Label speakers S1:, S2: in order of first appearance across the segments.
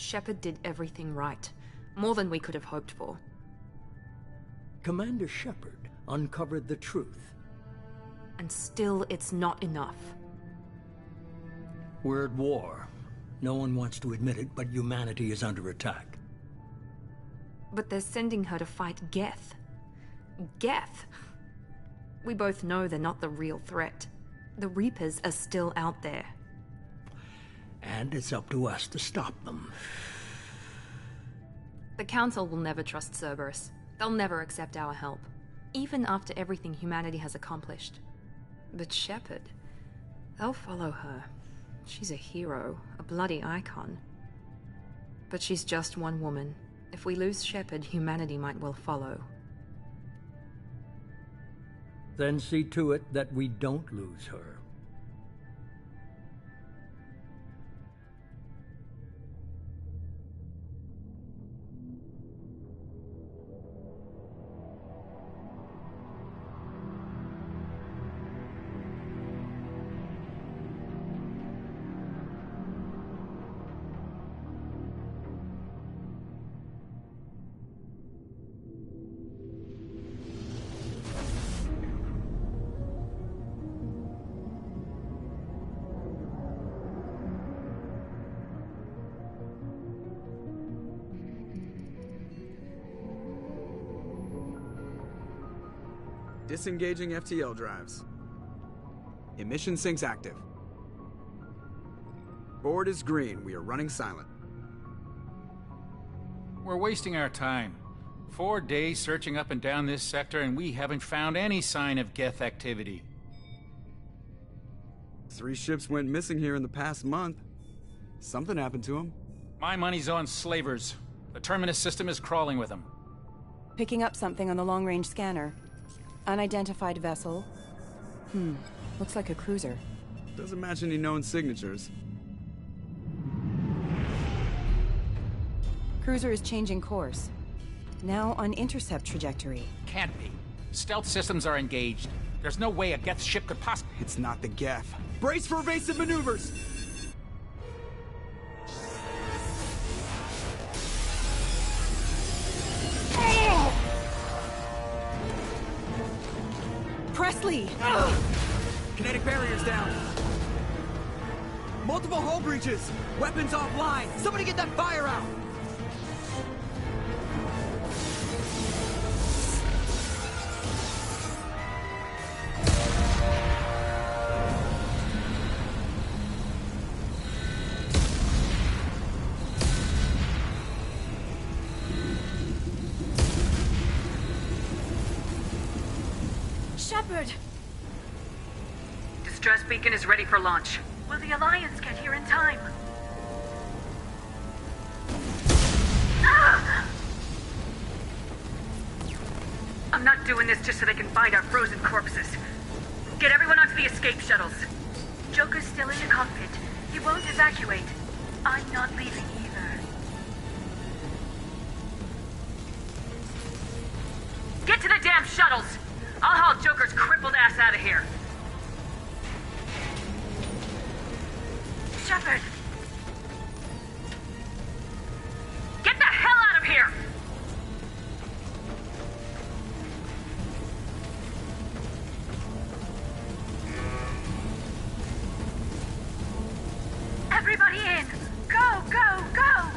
S1: Shepard did everything right. More than we could have hoped for.
S2: Commander Shepard uncovered the truth.
S1: And still, it's not enough.
S2: We're at war. No one wants to admit it, but humanity is under attack.
S1: But they're sending her to fight Geth. Geth! We both know they're not the real threat. The Reapers are still out there.
S2: And it's up to us to stop them.
S1: The Council will never trust Cerberus. They'll never accept our help, even after everything humanity has accomplished. But Shepard, they'll follow her. She's a hero, a bloody icon. But she's just one woman. If we lose Shepard, humanity might well follow.
S2: Then see to it that we don't lose her.
S3: Disengaging FTL drives. Emission sinks active. Board is green. We are running silent.
S4: We're wasting our time. 4 days searching up and down this sector, and we haven't found any sign of Geth activity.
S3: 3 ships went missing here in the past month. Something happened to them.
S4: My money's on slavers. The Terminus system is crawling with them.
S5: Picking up something on the long-range scanner. Unidentified vessel. Looks like a cruiser.
S3: Doesn't match any known signatures.
S5: Cruiser is changing course. Now on intercept trajectory.
S4: Can't be. Stealth systems are engaged. There's no way a Geth ship could possibly...
S3: It's not the Geth. Brace for evasive maneuvers!
S5: Presley!
S3: Kinetic barriers down. Multiple hull breaches. Weapons offline. Somebody get that fire out.
S6: Shepard!
S7: Distress beacon is ready for launch.
S6: Will the Alliance get here in time?
S7: Ah! I'm not doing this just so they can find our frozen corpses. Get everyone onto the escape shuttles.
S6: Joker's still in the cockpit. He won't evacuate. I'm not leaving either.
S7: Get to the damn shuttles! I'll haul Joker's crippled ass out of here.
S6: Shepard!
S7: Get the hell out of here!
S6: Everybody in! Go, go, go!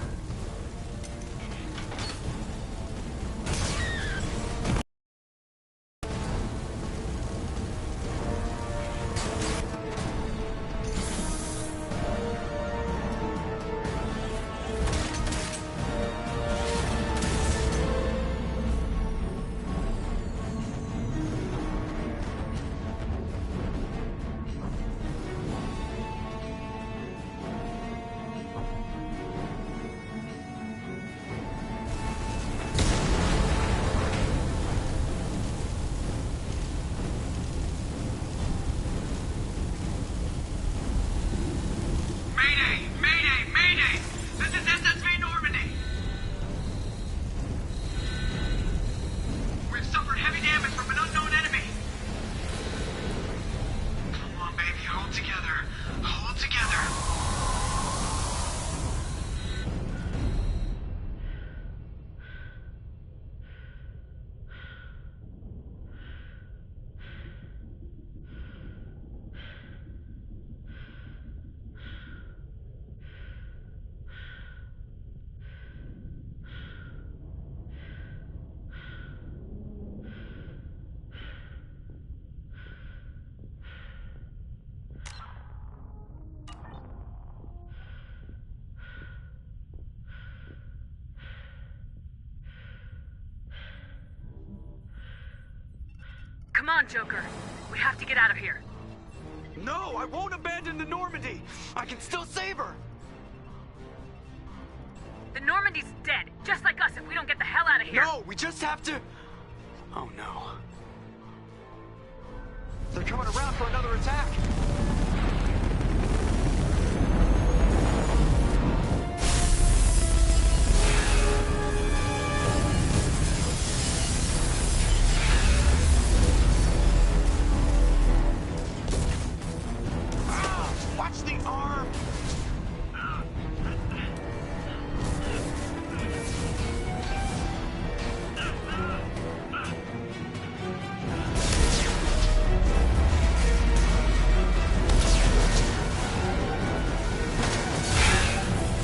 S7: Come on, Joker. We have to get out of here.
S8: No, I won't abandon the Normandy! I can still save her!
S7: The Normandy's dead, just like us if we don't get the hell out of here.
S8: No, we just have to... Oh no. They're coming around for another attack! Watch the arm!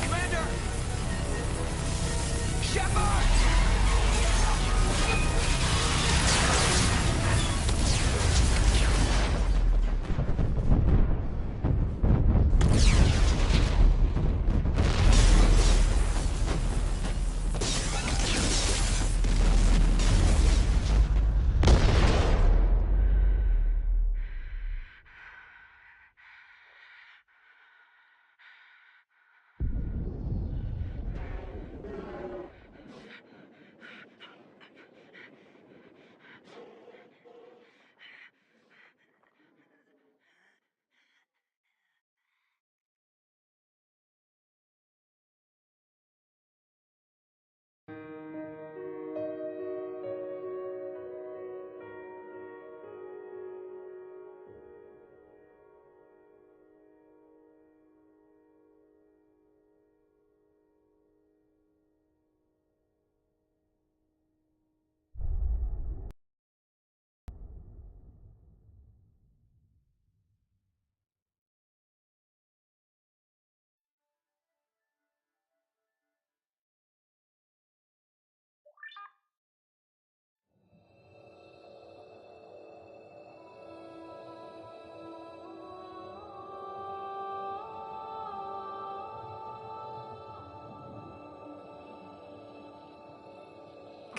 S8: Commander! Shepard!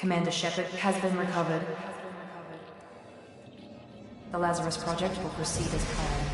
S1: Commander Shepard has been recovered. The Lazarus Project will proceed as planned.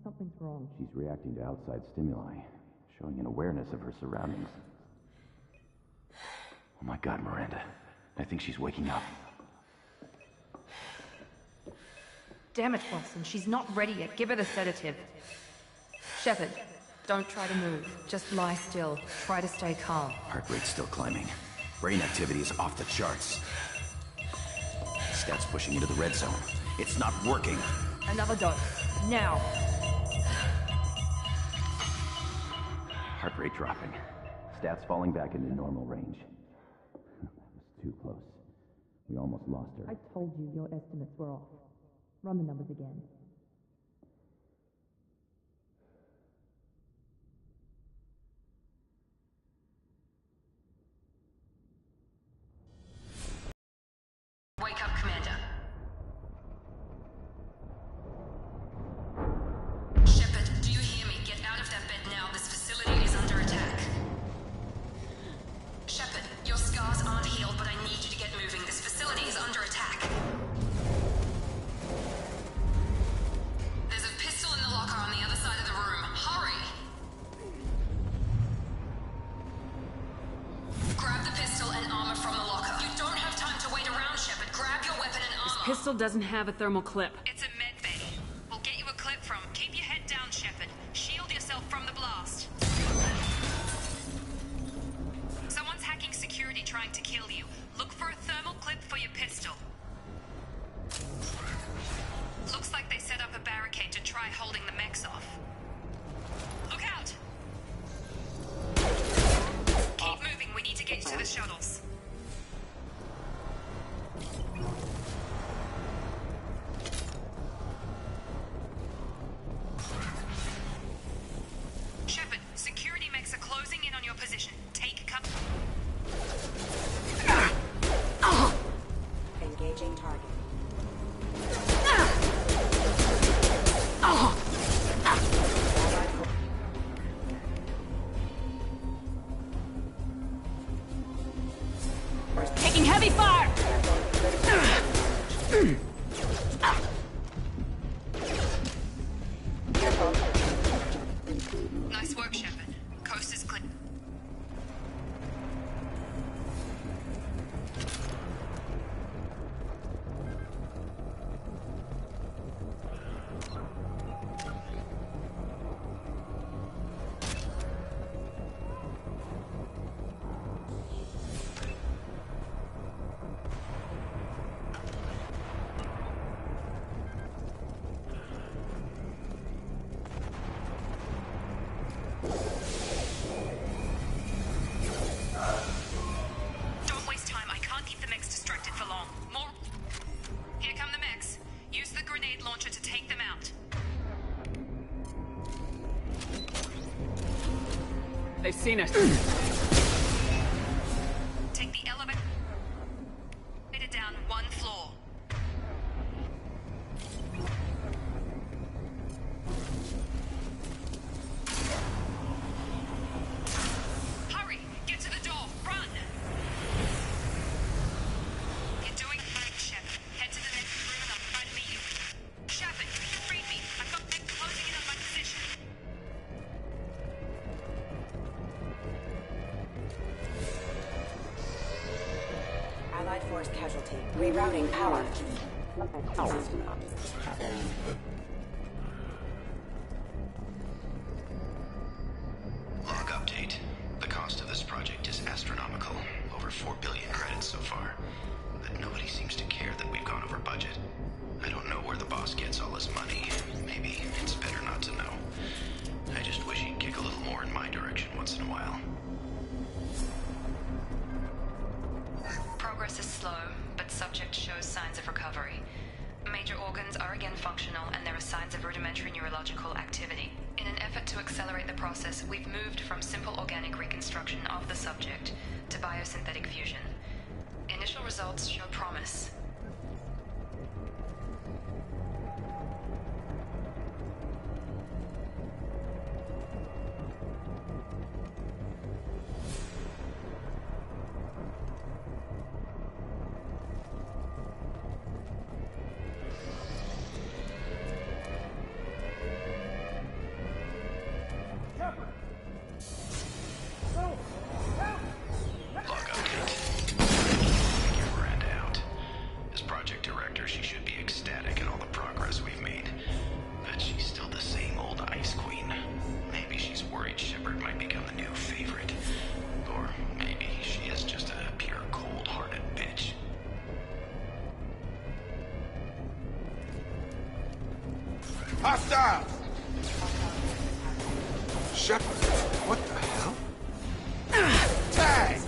S1: Something's wrong.
S9: She's reacting to outside stimuli, showing an awareness of her surroundings. Oh my God, Miranda. I think she's waking up.
S1: Damn it, Watson. She's not ready yet. Give her the sedative. Shepard, don't try to move. Just lie still. Try to stay calm.
S9: Heart rate's still climbing. Brain activity is off the charts. Stats pushing into the red zone. It's not working.
S1: Another dose. Now.
S9: Heart rate dropping. Stats falling back into normal range. That was too close. We almost lost her.
S1: I told you your estimates were off. Run the numbers again.
S7: Wake up, Commander. Shepard, do you hear me? Get out of that bed now. This facility is under attack. Shepard, your scars aren't healed, but I need you to get moving. This facility is under attack. There's a pistol in the locker on the other side of the room. Hurry! Grab the pistol and armor from the locker. You don't have time to wait around, Shepard. Grab your weapon and armor.
S1: Pistol doesn't have a thermal clip.
S7: It's a med bay. We'll get you a clip from. Keep your head down, Shepard. Shield yourself from the blast. Someone's hacking security trying to kill you. Look for a thermal clip for your pistol. Looks like they set up a barricade to try holding the mechs off. Look out! Keep moving. We need to get you to the shuttles. Shepard, security mechs are closing in on your position. Take cover.
S5: Engaging target.
S1: Taking heavy fire!
S7: Nice work, Shepard. Coast is clear. Don't waste time. I can't keep the mechs distracted for long. More. Here come the mechs. Use the grenade launcher to take them out.
S1: They've seen us.
S7: Take the elevator down one floor. Hurry! Get to the door! Run! You're doing fine, Shepard. Head to the next room and I'll try to meet you. Shepard, read me. I've got them closing in on my position.
S5: Allied force casualty. Rerouting power.
S9: Log update. The cost of this project is astronomical. Over 4 billion credits so far. But nobody seems to care that we've gone over budget. I don't know where the boss gets all his money. Maybe it's better not to know. I just wish he'd kick a little more in my direction once in a while.
S7: Progress is slow, but subject shows signs of recovery. Major organs are again functional, and there are signs of rudimentary neurological activity. In an effort to accelerate the process, we've moved from simple organic reconstruction of the subject to biosynthetic fusion. Initial results show promise.
S9: afraid Shepard might become the new favorite. Or maybe she is just a pure cold-hearted bitch.
S10: Hostiles! Shepard, what the hell? Tag!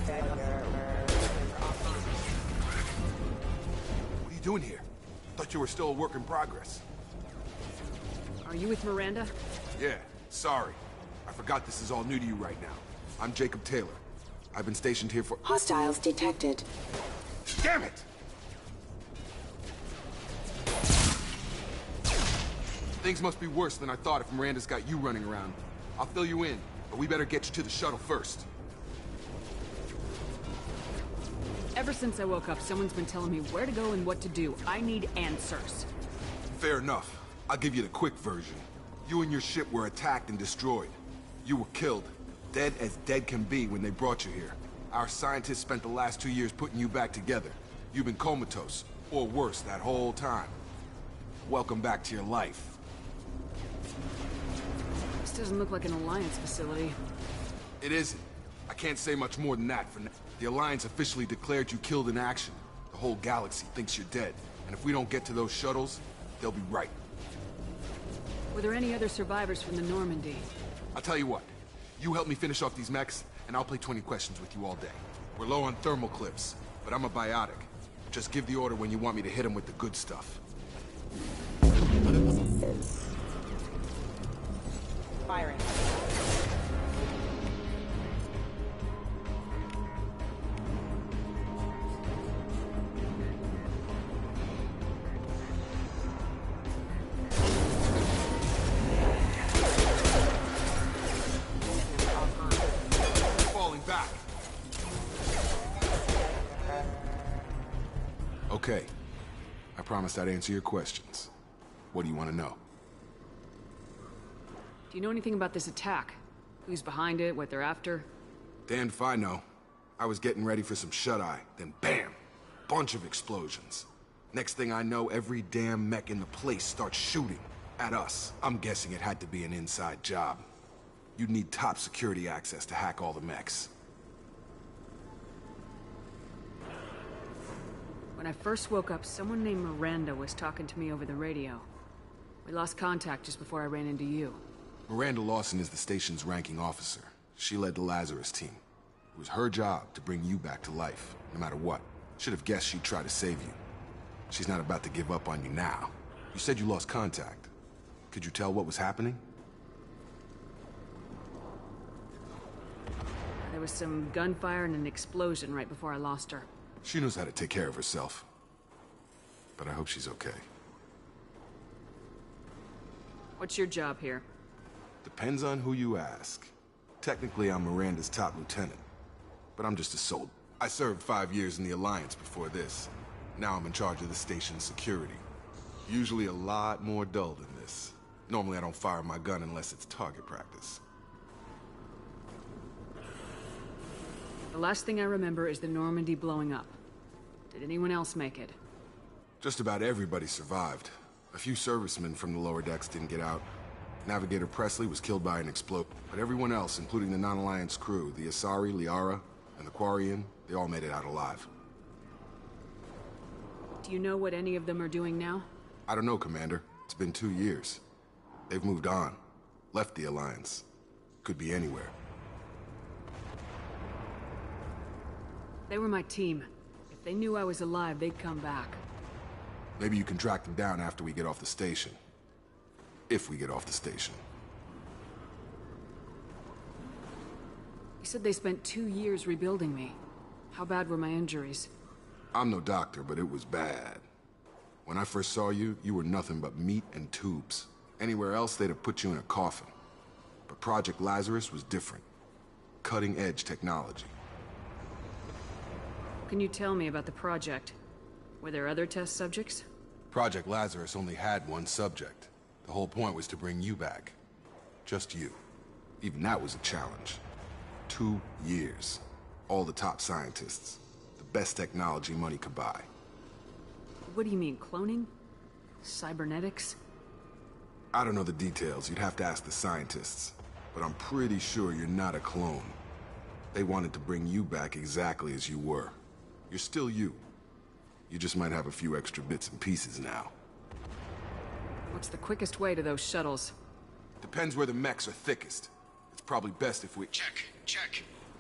S10: What are you doing here? Thought you were still a work in progress.
S11: Are you with Miranda?
S10: Yeah, sorry. I forgot this is all new to you right now. I'm Jacob Taylor. I've been stationed here for—
S5: Hostiles detected.
S10: Damn it! Things must be worse than I thought if Miranda's got you running around. I'll fill you in, but we better get you to the shuttle first.
S11: Ever since I woke up, someone's been telling me where to go and what to do. I need answers.
S10: Fair enough. I'll give you the quick version. You and your ship were attacked and destroyed. You were killed. Dead as dead can be when they brought you here. Our scientists spent the last 2 years putting you back together. You've been comatose, or worse, that whole time. Welcome back to your life.
S11: This doesn't look like an Alliance facility.
S10: It isn't. I can't say much more than that for now. The Alliance officially declared you killed in action. The whole galaxy thinks you're dead. And if we don't get to those shuttles, they'll be right.
S11: Were there any other survivors from the Normandy?
S10: I'll tell you what. You help me finish off these mechs, and I'll play 20 questions with you all day. We're low on thermal clips, but I'm a biotic. Just give the order when you want me to hit them with the good stuff.
S5: Firing.
S10: Falling back. Okay. I promised I'd answer your questions. What do you want to know?
S11: Do you know anything about this attack? Who's behind it, what they're after?
S10: Damned if I know. I was getting ready for some shut-eye, then bam! Bunch of explosions. Next thing I know, every damn mech in the place starts shooting at us. I'm guessing it had to be an inside job. You'd need top security access to hack all the mechs.
S11: When I first woke up, someone named Miranda was talking to me over the radio. We lost contact just before I ran into you.
S10: Miranda Lawson is the station's ranking officer. She led the Lazarus team. It was her job to bring you back to life, no matter what. Should have guessed she'd try to save you. She's not about to give up on you now. You said you lost contact. Could you tell what was happening?
S11: There was some gunfire and an explosion right before I lost her.
S10: She knows how to take care of herself. But I hope she's okay.
S11: What's your job here?
S10: Depends on who you ask. Technically, I'm Miranda's top lieutenant. But I'm just a soldier. I served 5 years in the Alliance before this. Now I'm in charge of the station's security. Usually a lot more dull than this. Normally I don't fire my gun unless it's target practice.
S11: The last thing I remember is the Normandy blowing up. Did anyone else make it?
S10: Just about everybody survived. A few servicemen from the lower decks didn't get out. Navigator Presley was killed by an explosion. But everyone else, including the non-Alliance crew, the Asari, Liara, and the Quarian, they all made it out alive.
S11: Do you know what any of them are doing now?
S10: I don't know, Commander. It's been 2 years. They've moved on. Left the Alliance. Could be anywhere.
S11: They were my team. If they knew I was alive, they'd come back.
S10: Maybe you can track them down after we get off the station. If we get off the station.
S11: You said they spent 2 years rebuilding me. How bad were my injuries?
S10: I'm no doctor, but it was bad. When I first saw you, you were nothing but meat and tubes. Anywhere else, they'd have put you in a coffin. But Project Lazarus was different. Cutting-edge technology.
S11: Can you tell me about the project? Were there other test subjects?
S10: Project Lazarus only had one subject. The whole point was to bring you back. Just you. Even that was a challenge. 2 years. All the top scientists. The best technology money could buy.
S11: What do you mean, cloning? Cybernetics?
S10: I don't know the details. You'd have to ask the scientists. but I'm pretty sure you're not a clone. They wanted to bring you back exactly as you were. You're still you. You just might have a few extra bits and pieces now.
S11: What's the quickest way to those shuttles?
S10: Depends where the mechs are thickest. It's probably best if we...
S9: Check.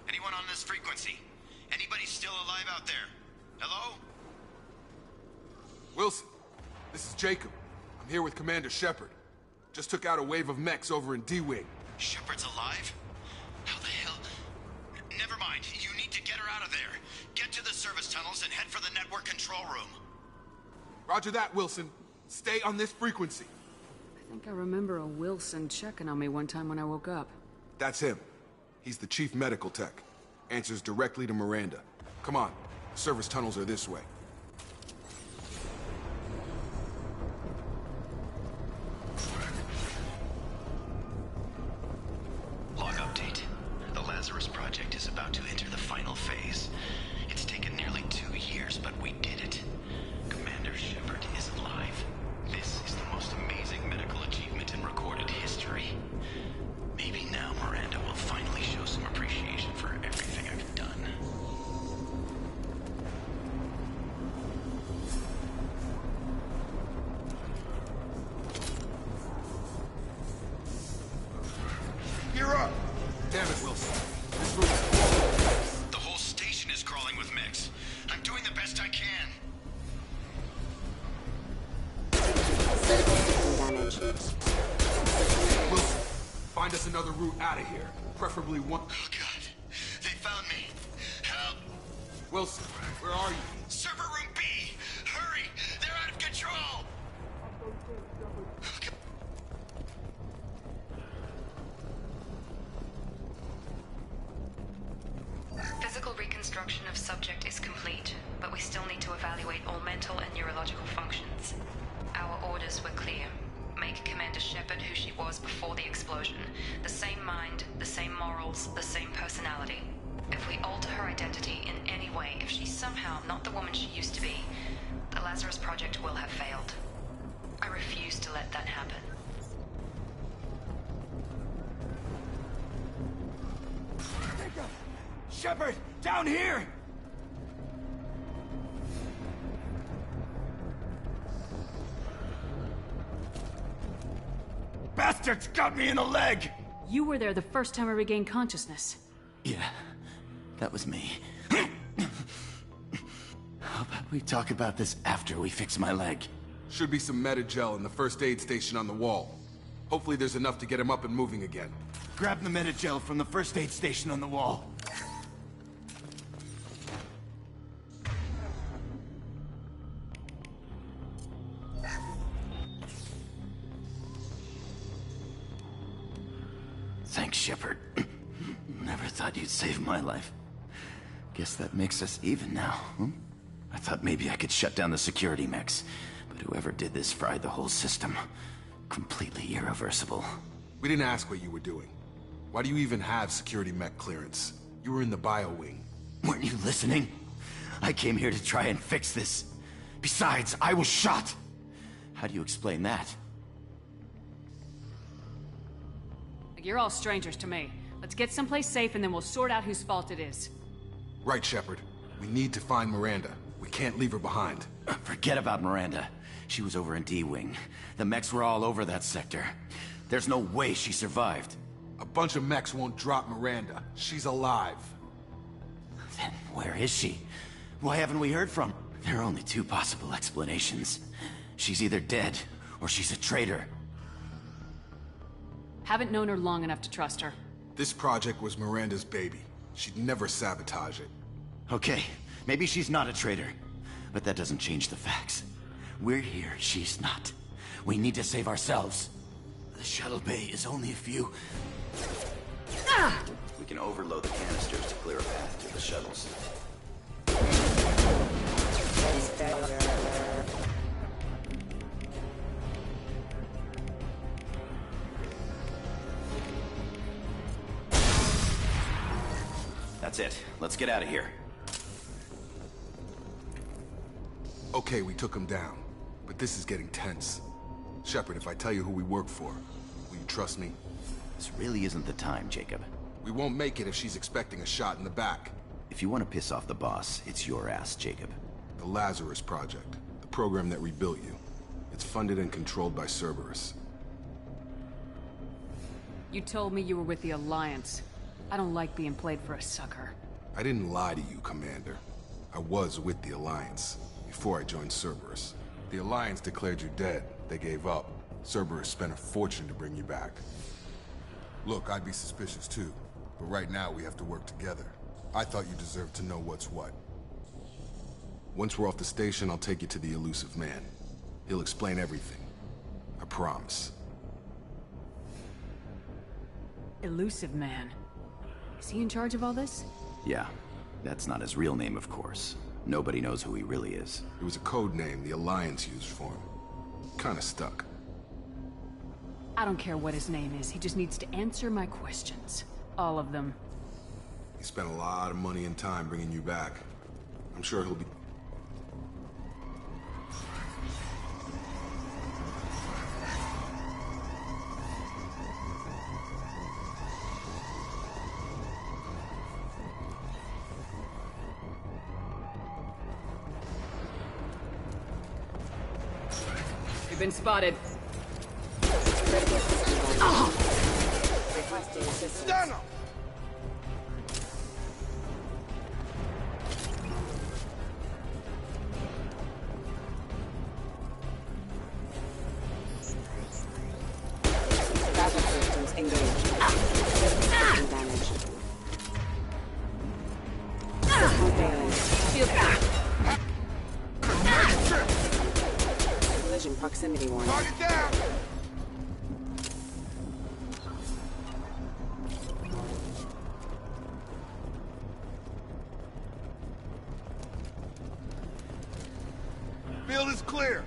S9: Anyone on this frequency? Anybody still alive out there? Hello?
S10: Wilson, this is Jacob. I'm here with Commander Shepard. Just took out a wave of mechs over in D-Wing.
S9: Shepard's alive? How the hell? Never mind. You need to get her out of there. Get to the service tunnels and head for the network control room.
S10: Roger that, Wilson. Stay on this frequency.
S11: I think I remember a Wilson checking on me one time when I woke up.
S10: That's him. He's the chief medical tech. Answers directly to Miranda. Come on. The service tunnels are this way.
S9: Log update. The Lazarus Project is about to enter the final phase. It's taken nearly 2 years, but we did it. Commander Shepard is alive. This is the most amazing medical achievement in recorded history. Maybe now Miranda will finally show some appreciation for everything I've done.
S10: You're up! Damn it, Wilson. This room's...
S9: The whole station is crawling with mechs. I'm doing the best I can.
S10: Wilson, find us another route out of here. Preferably one...
S9: Oh, God. They found me. Help!
S10: Wilson, where are you?
S9: Server room B! Hurry! They're out of control!
S7: Physical reconstruction of subject is complete, but we still need to evaluate all mental and neurological functions. Our orders were clear. Make Commander Shepard who she was before the explosion. The same mind, the same morals, the same personality. If we alter her identity in any way, if she's somehow not the woman she used to be, the Lazarus Project will have failed. I refuse to let that happen.
S8: Shepard, down here! Bastards got me in the leg!
S11: You were there the first time I regained consciousness.
S12: Yeah, that was me. How about we talk about this after we fix my leg?
S10: Should be some Metagel in the first aid station on the wall. Hopefully there's enough to get him up and moving again.
S8: Grab the Metagel from the first aid station on the wall.
S12: Thanks, Shepard. Never thought you'd save my life. Guess that makes us even now, huh? I thought maybe I could shut down the security mechs, but whoever did this fried the whole system. Completely irreversible.
S10: We didn't ask what you were doing. Why do you even have security mech clearance? You were in the bio wing.
S12: Weren't you listening? I came here to try and fix this. Besides, I was shot! How do you explain that?
S11: You're all strangers to me. Let's get someplace safe and then we'll sort out whose fault it is.
S10: Right, Shepard. We need to find Miranda. We can't leave her behind.
S12: Forget about Miranda. She was over in D-Wing. The mechs were all over that sector. There's no way she survived.
S10: A bunch of mechs won't drop Miranda. She's alive.
S12: Then where is she? Why haven't we heard from her? There are only two possible explanations. She's either dead, or she's a traitor.
S11: Haven't known her long enough to trust her.
S10: This project was Miranda's baby. She'd never sabotage it.
S12: Okay, maybe she's not a traitor. But that doesn't change the facts. We're here, she's not. We need to save ourselves. The shuttle bay is only a few...
S9: We can overload the canisters to clear a path to the shuttles. That's it. Let's get out of here.
S10: Okay, we took him down. But this is getting tense. Shepard, if I tell you who we work for, will you trust me?
S12: This really isn't the time, Jacob.
S10: We won't make it if she's expecting a shot in the back.
S12: If you want to piss off the boss, it's your ass, Jacob.
S10: The Lazarus Project, the program that rebuilt you. It's funded and controlled by Cerberus.
S11: You told me you were with the Alliance. I don't like being played for a sucker.
S10: I didn't lie to you, Commander. I was with the Alliance, before I joined Cerberus. The Alliance declared you dead. They gave up. Cerberus spent a fortune to bring you back. Look, I'd be suspicious too, but right now we have to work together. I thought you deserved to know what's what. Once we're off the station, I'll take you to the elusive man. He'll explain everything. I promise.
S11: Elusive man. Is he in charge of all this?
S12: Yeah, that's not his real name, of course. Nobody knows who he really is.
S10: It was a code name the Alliance used for him. Kinda stuck.
S11: I don't care what his name is, he just needs to answer my questions. All of them.
S10: He spent a lot of money and time bringing you back. I'm sure he'll be...
S11: You've been spotted.
S8: Stand up!
S5: Collision proximity warning.
S8: Target down! Field is clear.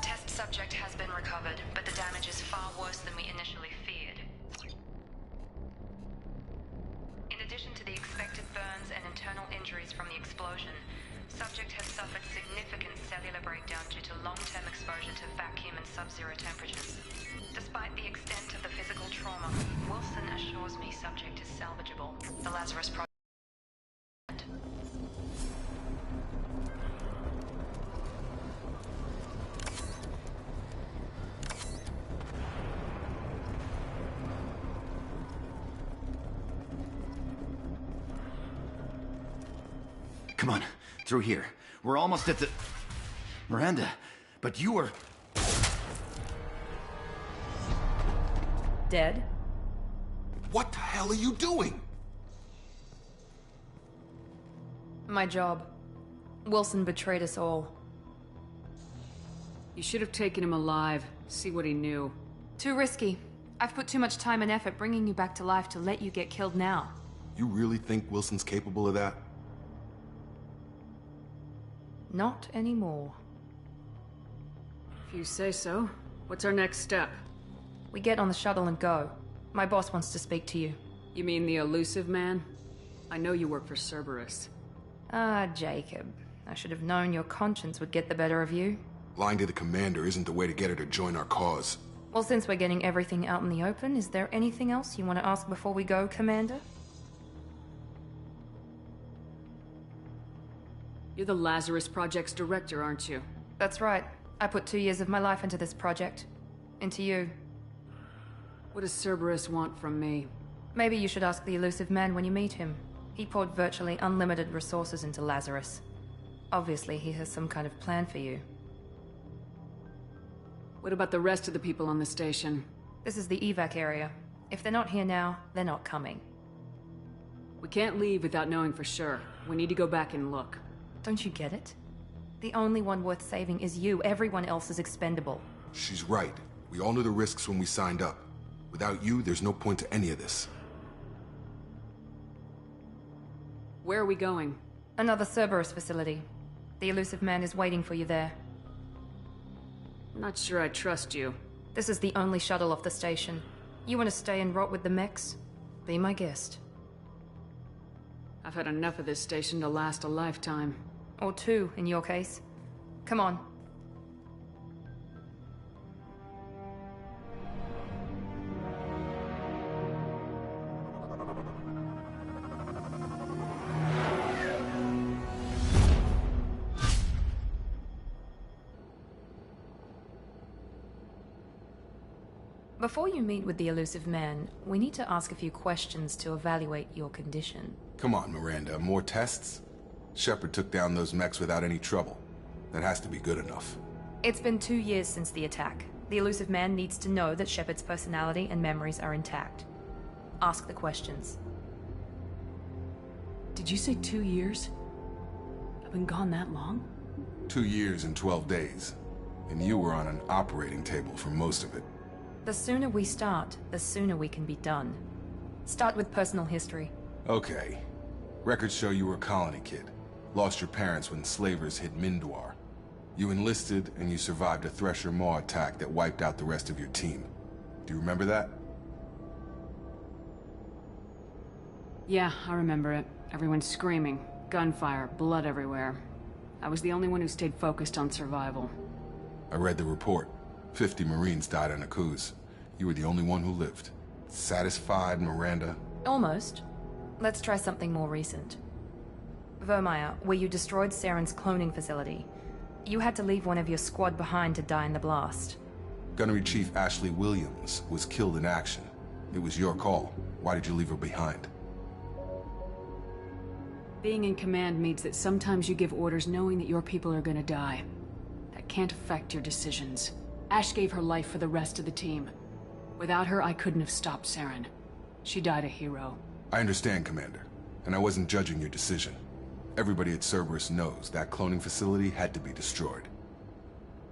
S7: Test subject has been recovered, but the damage is far worse than we initially feared. In addition to the expected burns and internal injuries from the explosion, subject has suffered significant cellular breakdown due to long-term exposure to vacuum and sub-zero temperatures. Despite the extent of the physical trauma, Wilson assures me subject is salvageable. The Lazarus Project.
S12: Come on, through here. We're almost at the... Miranda, but you were...
S1: Dead?
S10: What the hell are you doing?
S1: My job. Wilson betrayed us all.
S11: You should have taken him alive. See what he knew.
S1: Too risky. I've put too much time and effort bringing you back to life to let you get killed now.
S10: You really think Wilson's capable of that?
S1: Not anymore.
S11: If you say so. What's our next step?
S1: We get on the shuttle and go. My boss wants to speak to you.
S11: You mean the elusive man? I know you work for Cerberus.
S1: Ah, Jacob. I should have known your conscience would get the better of you.
S10: Lying to the commander isn't the way to get her to join our cause.
S1: Well, since we're getting everything out in the open, is there anything else you want to ask before we go, Commander?
S11: You're the Lazarus Project's director, aren't you?
S1: That's right. I put 2 years of my life into this project. Into you.
S11: What does Cerberus want from me?
S1: Maybe you should ask the elusive man when you meet him. He poured virtually unlimited resources into Lazarus. Obviously, he has some kind of plan for you.
S11: What about the rest of the people on the station?
S1: This is the evac area. If they're not here now, they're not coming.
S11: We can't leave without knowing for sure. We need to go back and look.
S1: Don't you get it? The only one worth saving is you. Everyone else is expendable.
S10: She's right. We all knew the risks when we signed up. Without you, there's no point to any of this.
S11: Where are we going?
S1: Another Cerberus facility. The elusive man is waiting for you there.
S11: Not sure I trust you.
S1: This is the only shuttle off the station. You want to stay and rot with the mechs? Be my guest.
S11: I've had enough of this station to last a lifetime.
S1: Or two, in your case. Come on. Before you meet with the elusive man, we need to ask a few questions to evaluate your condition.
S10: Come on, Miranda. More tests? Shepard took down those mechs without any trouble. That has to be good enough.
S1: It's been 2 years since the attack. The elusive man needs to know that Shepard's personality and memories are intact. Ask the questions.
S11: Did you say 2 years? I've been gone that long?
S10: 2 years and 12 days. And you were on an operating table for most of it.
S1: The sooner we start, the sooner we can be done. Start with personal history.
S10: Okay. Records show you were a colony kid. Lost your parents when slavers hit Mindwar. You enlisted and you survived a Thresher Maw attack that wiped out the rest of your team. Do you remember that?
S11: Yeah, I remember it. Everyone screaming, gunfire, blood everywhere. I was the only one who stayed focused on survival.
S10: I read the report. 50 Marines died in a cruise. You were the only one who lived. Satisfied, Miranda?
S1: Almost. Let's try something more recent. Vermeer, where you destroyed Saren's cloning facility. You had to leave one of your squad behind to die in the blast.
S10: Gunnery Chief Ashley Williams was killed in action. It was your call. Why did you leave her behind?
S11: Being in command means that sometimes you give orders knowing that your people are gonna die. That can't affect your decisions. Ash gave her life for the rest of the team. Without her, I couldn't have stopped Saren. She died a hero.
S10: I understand, Commander. And I wasn't judging your decision. Everybody at Cerberus knows that cloning facility had to be destroyed.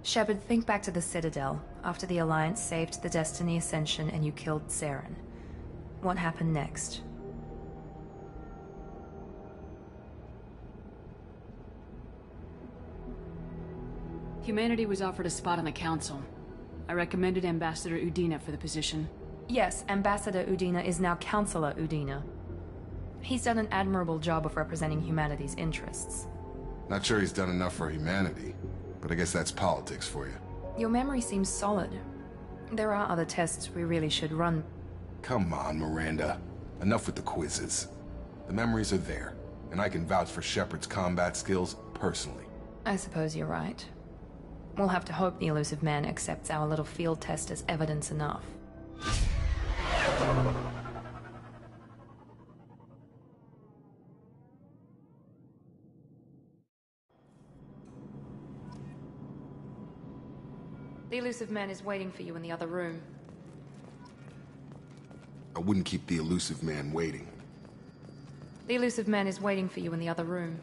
S1: Shepard, think back to the Citadel, after the Alliance saved the Destiny Ascension and you killed Saren. What happened next?
S11: Humanity was offered a spot on the Council. I recommended Ambassador Udina for the position.
S1: Yes, Ambassador Udina is now Counselor Udina. He's done an admirable job of representing humanity's interests.
S10: Not sure he's done enough for humanity, but I guess that's politics for you.
S1: Your memory seems solid. There are other tests we really should run.
S10: Come on, Miranda. Enough with the quizzes. The memories are there, and I can vouch for Shepard's combat skills personally.
S1: I suppose you're right. We'll have to hope the elusive man accepts our little field test as evidence enough. The elusive man is waiting for you in the other room.
S10: I wouldn't keep the elusive man waiting.
S1: The elusive man is waiting for you in the other room.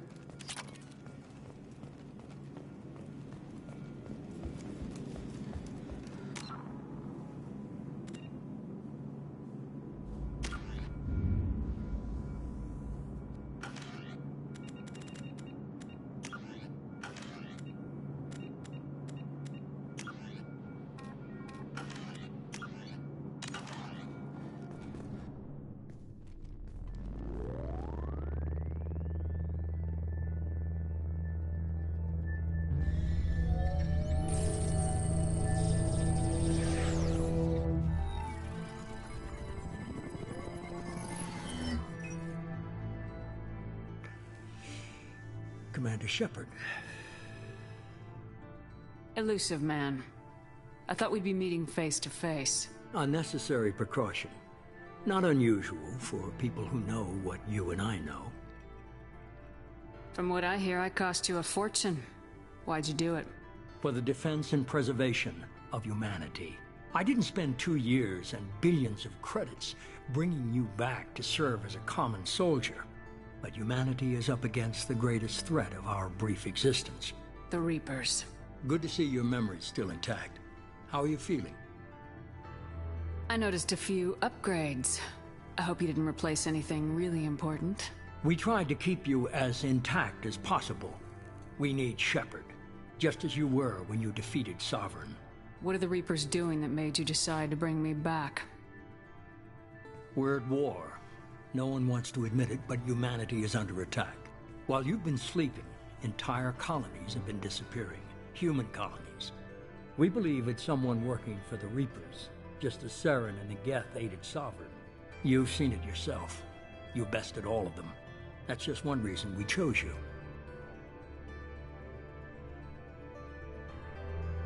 S2: Commander Shepard.
S11: Elusive man. I thought we'd be meeting face to face.
S2: Unnecessary precaution. Not unusual for people who know what you and I know.
S11: From what I hear, I cost you a fortune. Why'd you do it?
S2: For the defense and preservation of humanity. I didn't spend 2 years and billions of credits bringing you back to serve as a common soldier. But humanity is up against the greatest threat of our brief existence.
S11: The Reapers.
S2: Good to see your memory's still intact. How are you feeling?
S11: I noticed a few upgrades. I hope you didn't replace anything really important.
S2: We tried to keep you as intact as possible. We need Shepard, just as you were when you defeated Sovereign.
S11: What are the Reapers doing that made you decide to bring me back?
S2: We're at war. No one wants to admit it, but humanity is under attack. While you've been sleeping, entire colonies have been disappearing. Human colonies. We believe it's someone working for the Reapers, just as Saren and the Geth aided Sovereign. You've seen it yourself. You bested all of them. That's just one reason we chose you.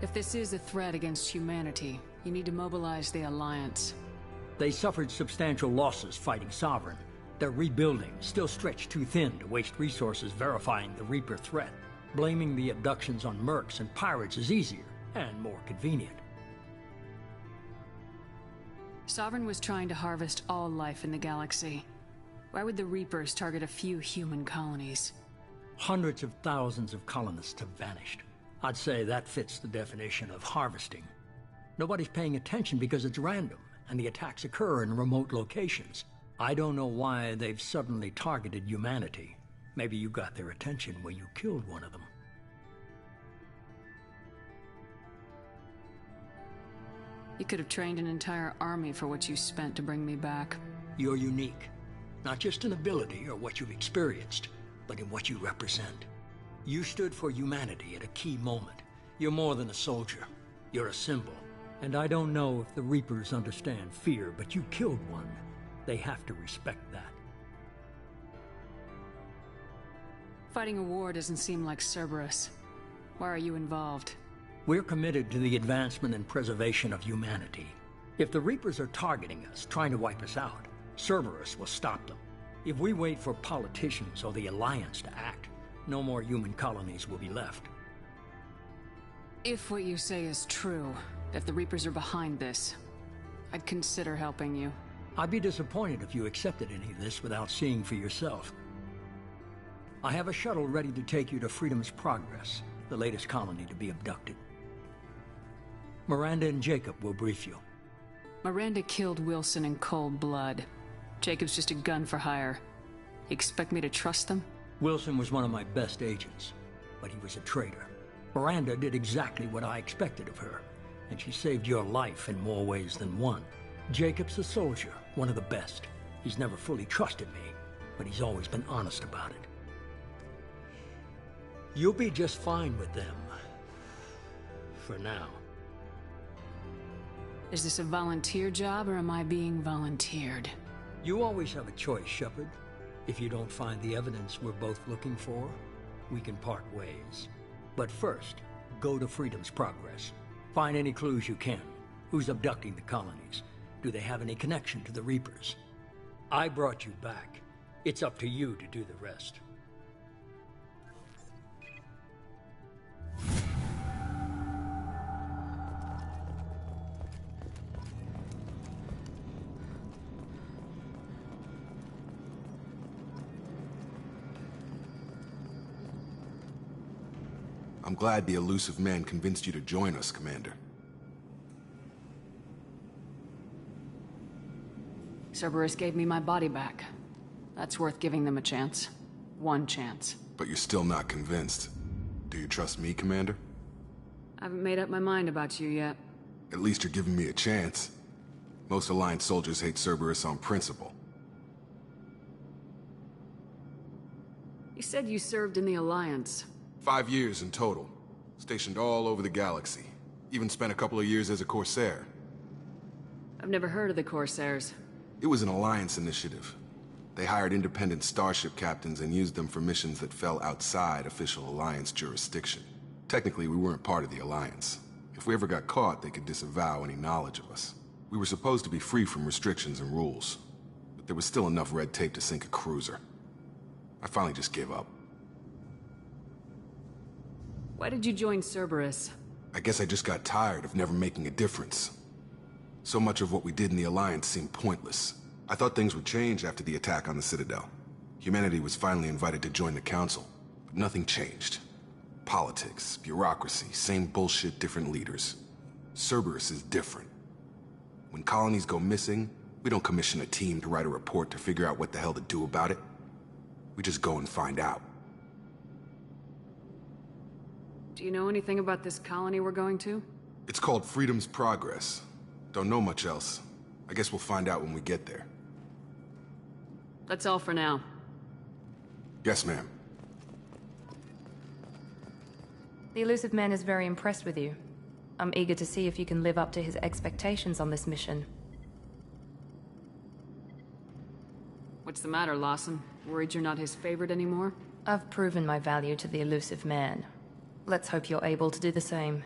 S11: If this is a threat against humanity, you need to mobilize the Alliance.
S2: They suffered substantial losses fighting Sovereign. They're rebuilding, still stretched too thin to waste resources verifying the Reaper threat. Blaming the abductions on mercs and pirates is easier and more convenient.
S11: Sovereign was trying to harvest all life in the galaxy. Why would the Reapers target a few human colonies?
S2: Hundreds of thousands of colonists have vanished. I'd say that fits the definition of harvesting. Nobody's paying attention because it's random, and the attacks occur in remote locations. I don't know why they've suddenly targeted humanity. Maybe you got their attention when you killed one of them.
S11: You could have trained an entire army for what you spent to bring me back.
S2: You're unique. Not just in ability or what you've experienced, but in what you represent. You stood for humanity at a key moment. You're more than a soldier. You're a symbol. And I don't know if the Reapers understand fear, but you killed one. They have to respect that.
S11: Fighting a war doesn't seem like Cerberus. Why are you involved?
S2: We're committed to the advancement and preservation of humanity. If the Reapers are targeting us, trying to wipe us out, Cerberus will stop them. If we wait for politicians or the Alliance to act, no more human colonies will be left.
S11: If what you say is true, if the Reapers are behind this, I'd consider helping you.
S2: I'd be disappointed if you accepted any of this without seeing for yourself. I have a shuttle ready to take you to Freedom's Progress, the latest colony to be abducted. Miranda and Jacob will brief you.
S11: Miranda killed Wilson in cold blood. Jacob's just a gun for hire. You expect me to trust them?
S2: Wilson was one of my best agents, but he was a traitor. Miranda did exactly what I expected of her, and she saved your life in more ways than one. Jacob's a soldier, one of the best. He's never fully trusted me, but he's always been honest about it. You'll be just fine with them. For now.
S11: Is this a volunteer job, or am I being volunteered?
S2: You always have a choice, Shepard. If you don't find the evidence we're both looking for, we can part ways. But first, go to Freedom's Progress. Find any clues you can. Who's abducting the colonies? Do they have any connection to the Reapers? I brought you back. It's up to you to do the rest.
S10: I'm glad the elusive man convinced you to join us, Commander.
S11: Cerberus gave me my body back. That's worth giving them a chance. One chance.
S10: But you're still not convinced. Do you trust me, Commander?
S11: I haven't made up my mind about you yet.
S10: At least you're giving me a chance. Most Alliance soldiers hate Cerberus on principle.
S11: You said you served in the Alliance.
S10: 5 years in total. Stationed all over the galaxy. Even spent a couple of years as a Corsair.
S11: I've never heard of the Corsairs.
S10: It was an Alliance initiative. They hired independent starship captains and used them for missions that fell outside official Alliance jurisdiction. Technically, we weren't part of the Alliance. If we ever got caught, they could disavow any knowledge of us. We were supposed to be free from restrictions and rules. But there was still enough red tape to sink a cruiser. I finally just gave up.
S11: Why did you join Cerberus?
S10: I guess I just got tired of never making a difference. So much of what we did in the Alliance seemed pointless. I thought things would change after the attack on the Citadel. Humanity was finally invited to join the Council, but nothing changed. Politics, bureaucracy, same bullshit, different leaders. Cerberus is different. When colonies go missing, we don't commission a team to write a report to figure out what the hell to do about it. We just go and find out.
S11: Do you know anything about this colony we're going to?
S10: It's called Freedom's Progress. Don't know much else. I guess we'll find out when we get there.
S11: That's all for now.
S10: Yes, ma'am.
S1: The Elusive Man is very impressed with you. I'm eager to see if you can live up to his expectations on this mission.
S11: What's the matter, Lawson? Worried you're not his favorite anymore?
S1: I've proven my value to the Elusive Man. Let's hope you're able to do the same.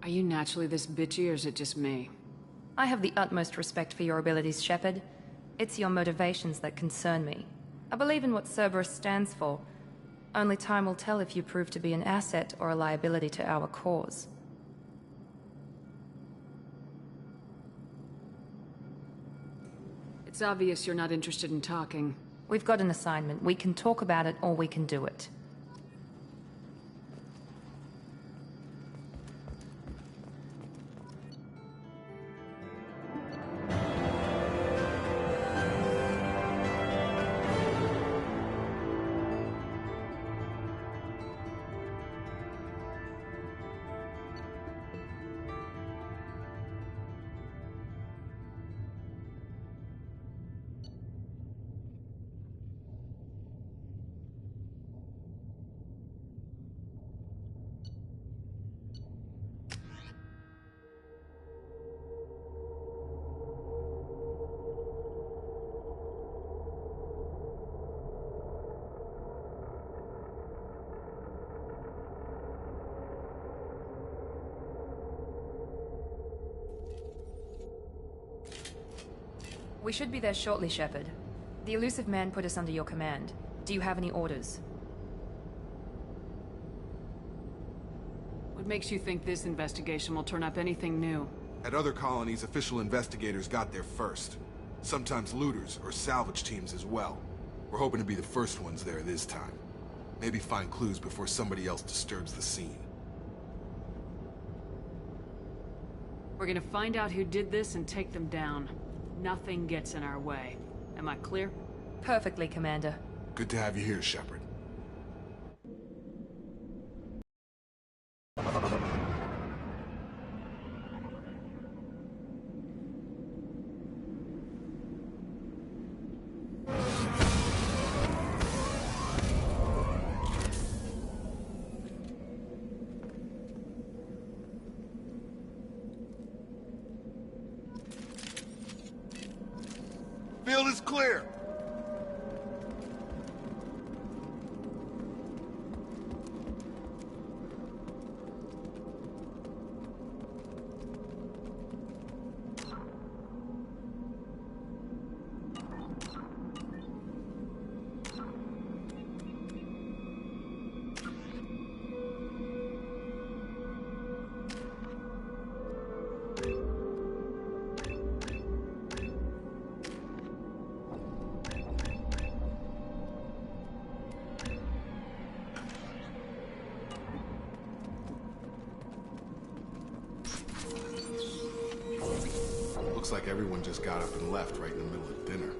S11: Are you naturally this bitchy, or is it just me?
S1: I have the utmost respect for your abilities, Shepard. It's your motivations that concern me. I believe in what Cerberus stands for. Only time will tell if you prove to be an asset or a liability to our cause.
S11: It's obvious you're not interested in talking.
S1: We've got an assignment. We can talk about it or we can do it. We should be there shortly, Shepard. The Elusive Man put us under your command. Do you have any orders?
S11: What makes you think this investigation will turn up anything new?
S10: At other colonies, official investigators got there first. Sometimes looters or salvage teams as well. We're hoping to be the first ones there this time. Maybe find clues before somebody else disturbs the scene.
S11: We're gonna find out who did this and take them down. Nothing gets in our way. Am I clear?
S1: Perfectly, Commander.
S10: Good to have you here, Shepard. Field is clear. Looks like everyone just got up and left right in the middle of dinner.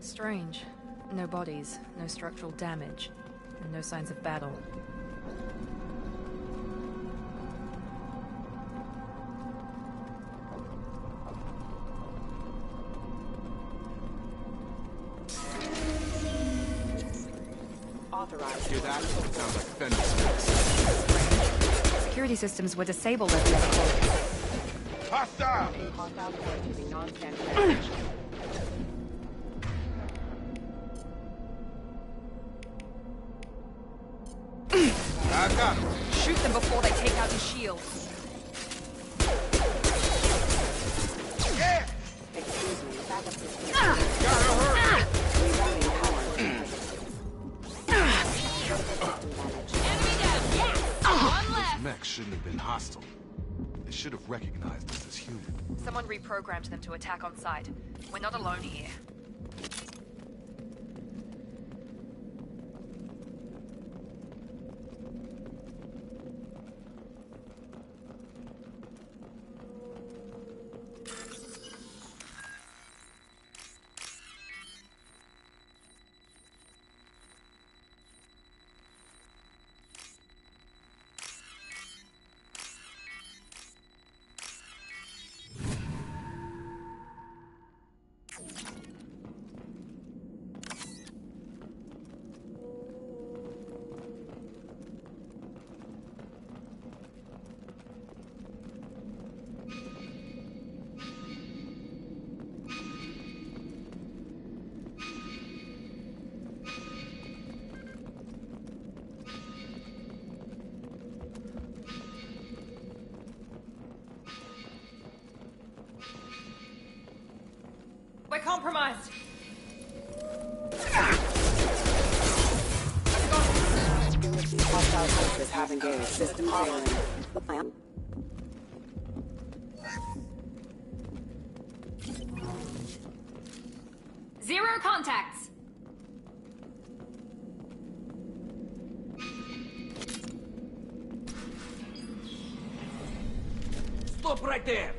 S1: Strange. No bodies, no structural damage, and no signs of battle.
S10: Hear that? Sounds like fence space.
S1: Security systems were disabled at the other point.
S10: Hostile! Back up!
S1: Shoot them before they take out his shield.
S10: Yeah! Gotta hurry! Those mechs shouldn't have been hostile. They should have recognized us as human.
S1: Someone reprogrammed them to attack on sight. We're not alone here.
S11: compromised.
S5: Hostile forces have engaged. System failing.
S11: Zero contacts.
S13: Stop right there!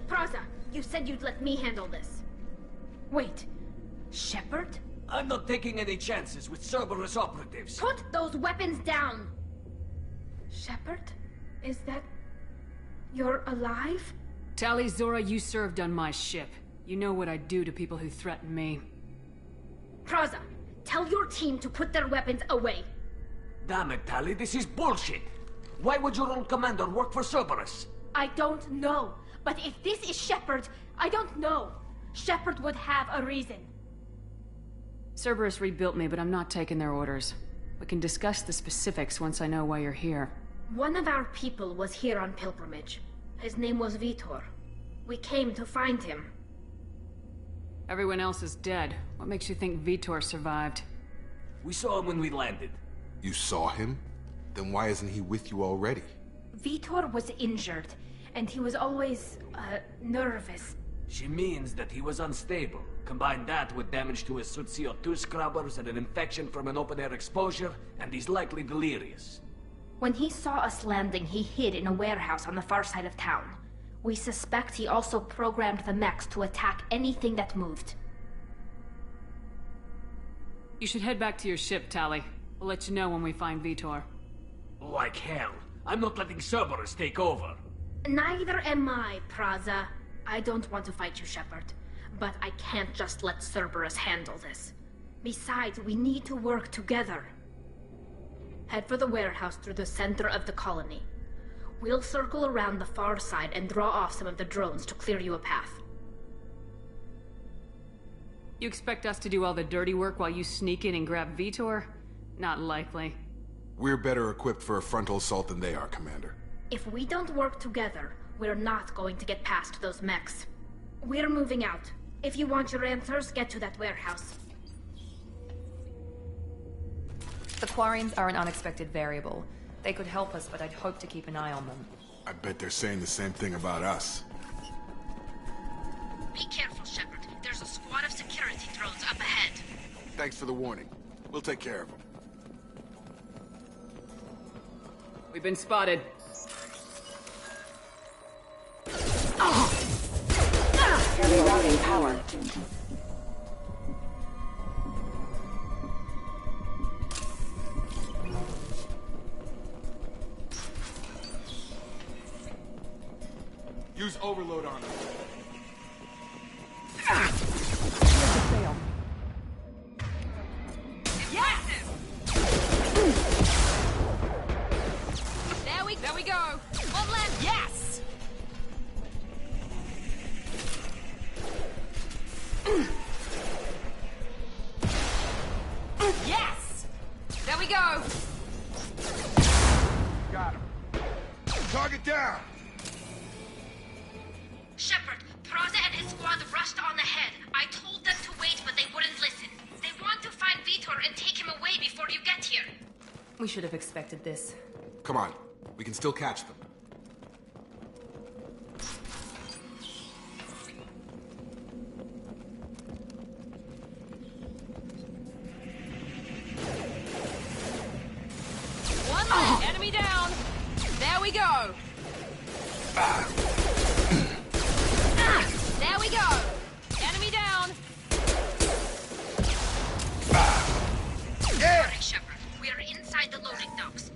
S14: Praza, you said you'd let me handle this. Wait, Shepard?
S13: I'm not taking any chances with Cerberus operatives.
S14: Put those weapons down! Shepard? Is that... you're alive?
S11: Tali, Zora, you served on my ship. You know what I do to people who threaten me.
S14: Praza, tell your team to put their weapons away.
S13: Damn it, Tali, this is bullshit! Why would your own commander work for Cerberus?
S14: I don't know. But if this is Shepard, I don't know. Shepard would have a reason.
S11: Cerberus rebuilt me, but I'm not taking their orders. We can discuss the specifics once I know why you're here.
S14: One of our people was here on pilgrimage. His name was Vitor. We came to find him.
S11: Everyone else is dead. What makes you think Vitor survived?
S13: We saw him when we landed.
S10: You saw him? Then why isn't he with you already?
S14: Vitor was injured, and he was always, nervous.
S13: She means that he was unstable. Combine that with damage to his suit CO2 scrubbers and an infection from an open-air exposure, and he's likely delirious.
S14: When he saw us landing, he hid in a warehouse on the far side of town. We suspect he also programmed the mechs to attack anything that moved.
S11: You should head back to your ship, Tali. We'll let you know when we find Vitor.
S13: Like hell. I'm not letting Cerberus take over.
S14: Neither am I, Praza. I don't want to fight you, Shepard. But I can't just let Cerberus handle this. Besides, we need to work together. Head for the warehouse through the center of the colony. We'll circle around the far side and draw off some of the drones to clear you a path.
S11: You expect us to do all the dirty work while you sneak in and grab Vitor? Not likely.
S10: We're better equipped for a frontal assault than they are, Commander.
S14: If we don't work together, we're not going to get past those mechs. We're moving out. If you want your answers, get to that warehouse.
S1: The Quarians are an unexpected variable. They could help us, but I'd hope to keep an eye on them.
S10: I bet they're saying the same thing about us.
S14: Be careful, Shepard. There's a squad of security drones up ahead.
S10: Thanks for the warning. We'll take care of them.
S11: We've been spotted.
S5: Rerouting power.
S10: Use overload on them.
S1: Fail.
S11: Yes! There we go. On left. Yes. Yes. There we go.
S10: Got him. Target down.
S14: Shepard, Praza and his squad rushed on ahead. I told them to wait, but they wouldn't listen. They want to find Vitor and take him away before you get here.
S1: We should have expected this.
S10: Come on. We can still catch them.
S11: One left. Enemy down. There we go. There we go. Enemy down.
S14: Yeah. Sorry, Shepard. We are inside the loading docks.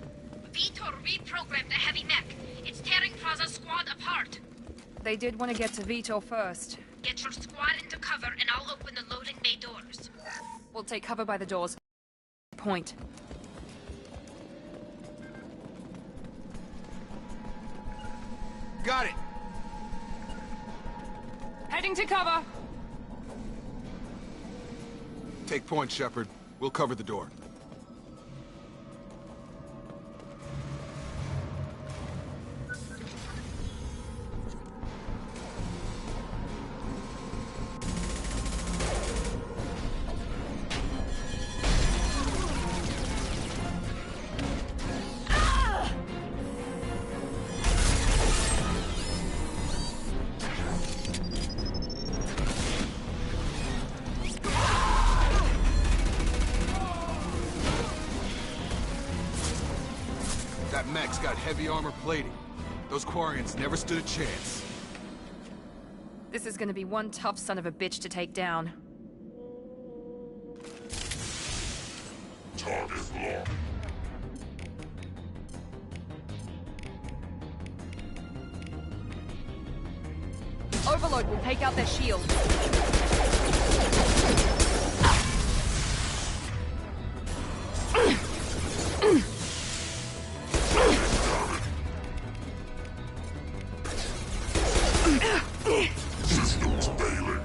S14: Vitor reprogrammed the heavy mech. It's tearing Praza's squad apart.
S1: They did want to get to Vitor first.
S14: Get your squad into cover and I'll open the loading bay doors.
S1: We'll take cover by the doors. Point.
S10: Got it.
S11: Heading to cover.
S10: Take point, Shepard. We'll cover the door. mech's got heavy armor plating. Those Quarians never stood a chance.
S1: This is gonna be one tough son of a bitch to take down.
S15: Target locked.
S1: Overload will take out their shield.
S15: Systems failing.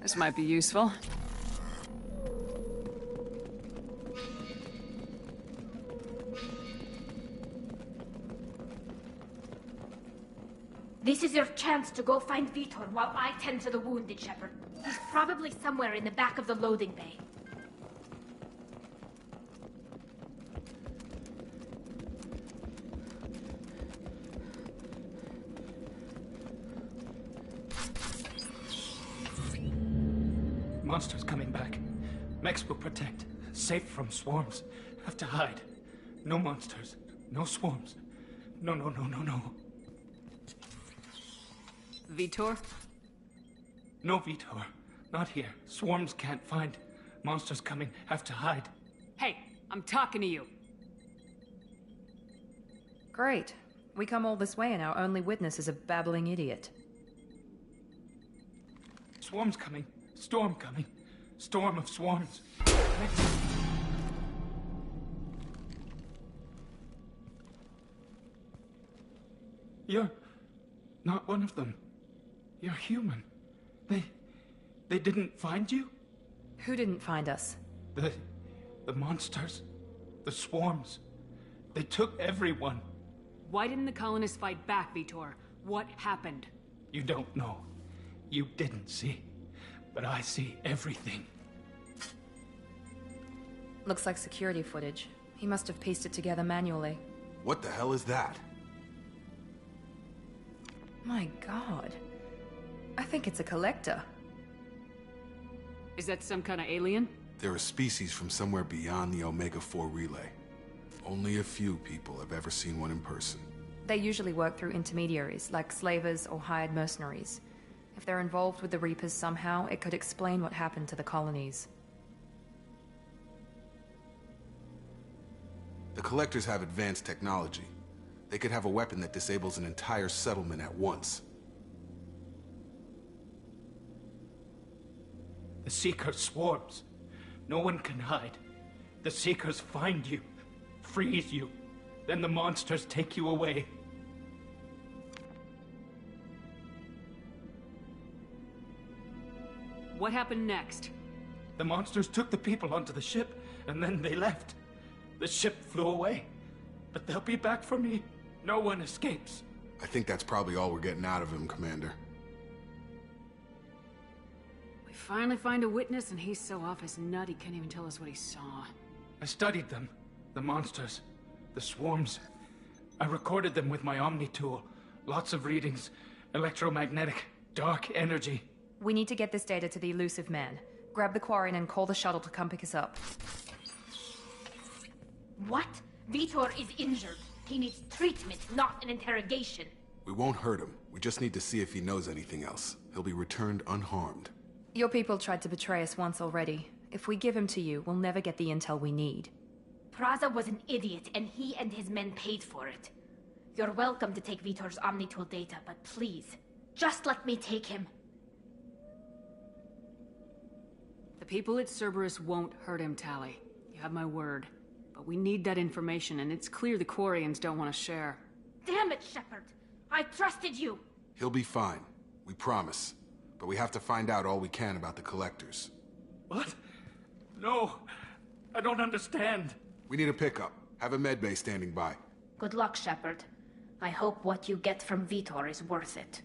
S11: This might be useful.
S14: This is your chance to go find Vitor while I tend to the wounded, Shepard. He's probably somewhere in the back of the loading bay.
S13: Monsters coming back. Mechs will protect. Safe from swarms. Have to hide. No monsters. No swarms. No.
S11: Vitor?
S13: No Vitor. Not here. Swarms can't find. Monsters coming. Have to hide.
S11: Hey, I'm talking to you.
S1: Great. We come all this way and our only witness is a babbling idiot.
S13: Swarms coming. Storm coming. Storm of swarms. You're not one of them. You're human. They didn't find you?
S1: Who didn't find us?
S13: The monsters. The swarms. They took everyone.
S11: Why didn't the colonists fight back, Vitor? What happened?
S13: You don't know. You didn't see. But I see everything.
S1: Looks like security footage. He must have pieced it together manually.
S10: What the hell is that?
S1: My god. I think it's a collector.
S11: Is that some kind of alien?
S10: They're a species from somewhere beyond the Omega-4 relay. Only a few people have ever seen one in person.
S1: They usually work through intermediaries, like slavers or hired mercenaries. If they're involved with the Reapers somehow, it could explain what happened to the colonies.
S10: The Collectors have advanced technology. They could have a weapon that disables an entire settlement at once.
S13: The Seeker swarms. No one can hide. The Seekers find you, freeze you, then the monsters take you away.
S11: What happened next?
S13: The monsters took the people onto the ship, and then they left. The ship flew away. But they'll be back for me. No one escapes.
S10: I think that's probably all we're getting out of him, Commander.
S11: We finally find a witness, and he's so off his nut he can't even tell us what he saw.
S13: I studied them. The monsters. The swarms. I recorded them with my Omni tool. Lots of readings. Electromagnetic. Dark energy.
S1: We need to get this data to the elusive man. Grab the Quarian and call the shuttle to come pick us up.
S14: What? Vitor is injured. He needs treatment, not an interrogation.
S10: We won't hurt him. We just need to see if he knows anything else. He'll be returned unharmed.
S1: Your people tried to betray us once already. If we give him to you, we'll never get the intel we need.
S14: Praza was an idiot, and he and his men paid for it. You're welcome to take Vitor's Omnitool data, but please, just let me take him.
S11: The people at Cerberus won't hurt him, Tali. You have my word. But we need that information, and it's clear the Quarians don't want to share.
S14: Damn it, Shepard! I trusted you!
S10: He'll be fine. We promise. But we have to find out all we can about the Collectors.
S13: What? No, I don't understand.
S10: We need a pickup. Have a medbay standing by.
S14: Good luck, Shepard. I hope what you get from Vitor is worth it.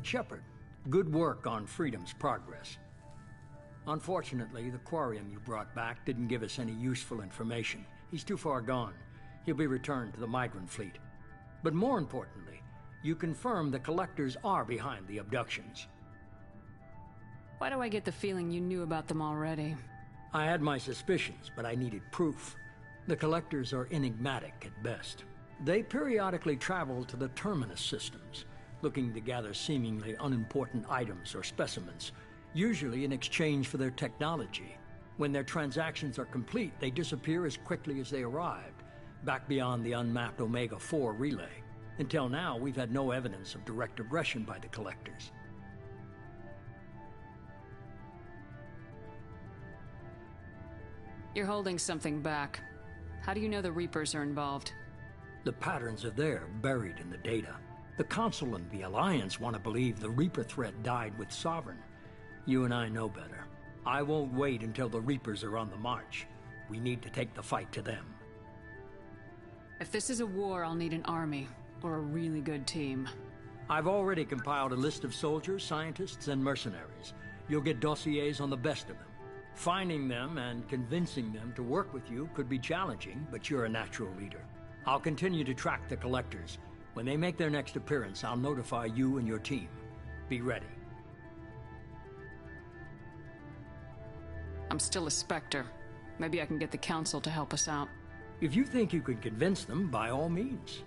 S2: Shepard, good work on Freedom's progress. Unfortunately, the Quarian you brought back didn't give us any useful information. He's too far gone. He'll be returned to the migrant fleet. But more importantly, you confirm the Collectors are behind the abductions.
S11: Why do I get the feeling you knew about them already?
S2: I had my suspicions, but I needed proof. The Collectors are enigmatic at best. They periodically travel to the Terminus systems, looking to gather seemingly unimportant items or specimens, usually in exchange for their technology. When their transactions are complete, they disappear as quickly as they arrived, back beyond the unmapped Omega-4 relay. Until now, we've had no evidence of direct aggression by the Collectors.
S11: You're holding something back. How do you know the Reapers are involved?
S2: The patterns are there, buried in the data. The Council and the Alliance want to believe the Reaper threat died with Sovereign. You and I know better. I won't wait until the Reapers are on the march. We need to take the fight to them.
S11: If this is a war, I'll need an army, or a really good team.
S2: I've already compiled a list of soldiers, scientists, and mercenaries. You'll get dossiers on the best of them. Finding them and convincing them to work with you could be challenging, but you're a natural leader. I'll continue to track the Collectors. When they make their next appearance, I'll notify you and your team. Be ready.
S11: I'm still a Spectre. Maybe I can get the Council to help us out.
S2: If you think you can convince them, by all means.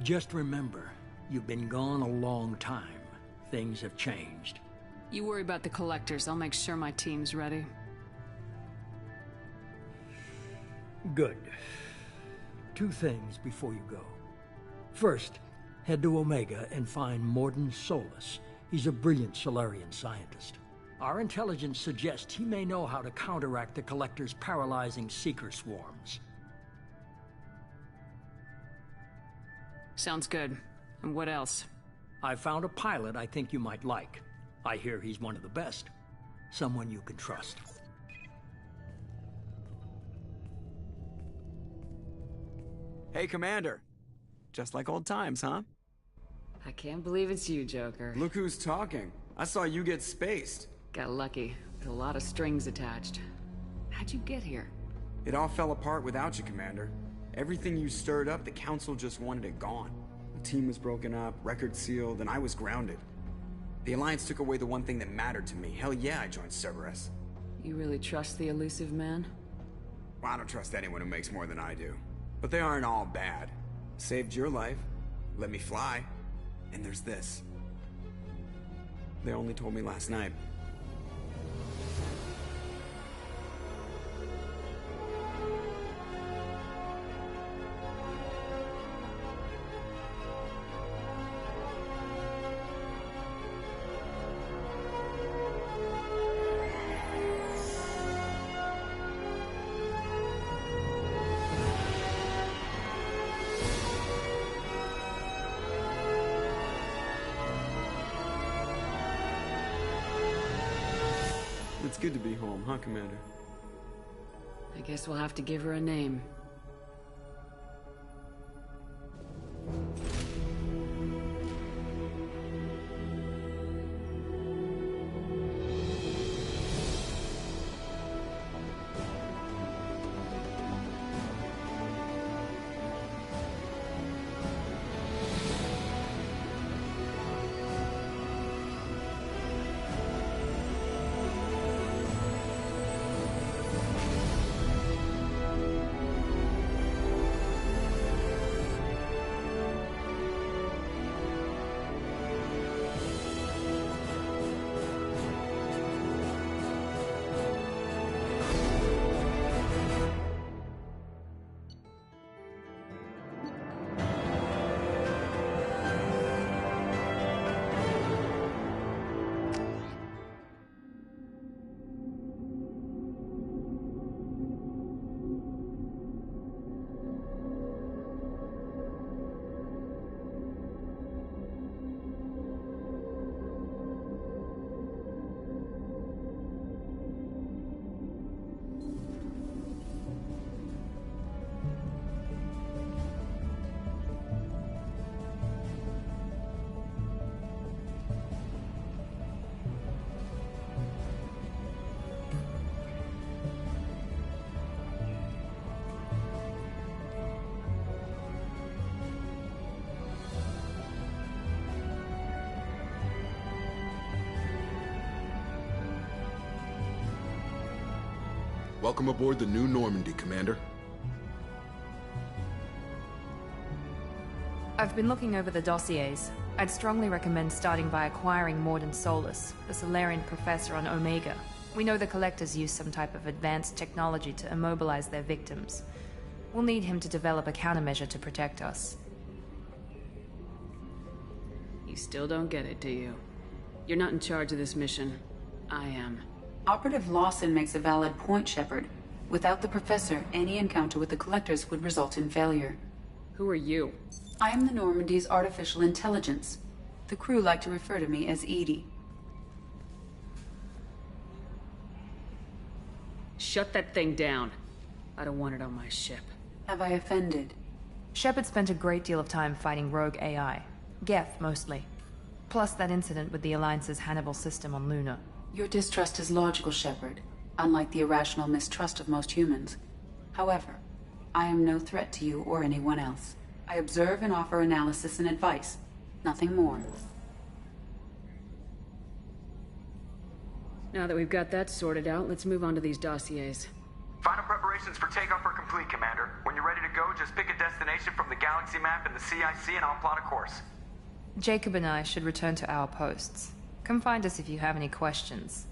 S2: Just remember, you've been gone a long time. Things have changed.
S11: You worry about the Collectors. I'll make sure my team's ready.
S2: Good. 2 things before you go. First, head to Omega and find Mordin Solus. He's a brilliant Solarian scientist. Our intelligence suggests he may know how to counteract the Collectors' paralyzing Seeker swarms.
S11: Sounds good. And what else?
S2: I found a pilot I think you might like. I hear he's one of the best. Someone you can trust.
S3: Hey, Commander. Just like old times, huh?
S11: I can't believe it's you, Joker.
S3: Look who's talking. I saw you get spaced.
S11: Got lucky. With a lot of strings attached. How'd you get here?
S3: It all fell apart without you, Commander. Everything you stirred up, the Council just wanted it gone. The team was broken up, record sealed, and I was grounded. The Alliance took away the one thing that mattered to me. Hell yeah, I joined Cerberus.
S11: You really trust the elusive man?
S3: Well, I don't trust anyone who makes more than I do. But they aren't all bad. Saved your life, let me fly, and there's this. They only told me last night. It's good to be home, huh, Commander?
S11: I guess we'll have to give her a name.
S10: Welcome aboard the new Normandy, Commander.
S1: I've been looking over the dossiers. I'd strongly recommend starting by acquiring Morden Solus, the Solarian professor on Omega. We know the Collectors use some type of advanced technology to immobilize their victims. We'll need him to develop a countermeasure to protect us.
S11: You still don't get it, do you? You're not in charge of this mission. I am.
S5: Operative Lawson makes a valid point, Shepard. Without the Professor, any encounter with the Collectors would result in failure.
S11: Who are you?
S5: I am the Normandy's artificial intelligence. The crew like to refer to me as Edie.
S11: Shut that thing down. I don't want it on my ship.
S5: Have I offended?
S1: Shepard spent a great deal of time fighting rogue AI. Geth, mostly. Plus that incident with the Alliance's Hannibal system on Luna.
S5: Your distrust is logical, Shepard, unlike the irrational mistrust of most humans. However, I am no threat to you or anyone else. I observe and offer analysis and advice. Nothing more.
S11: Now that we've got that sorted out, let's move on to these dossiers.
S8: Final preparations for takeoff are complete, Commander. When you're ready to go, just pick a destination from the galaxy map in the CIC and I'll plot a course.
S1: Jacob and I should return to our posts. Come find us if you have any questions.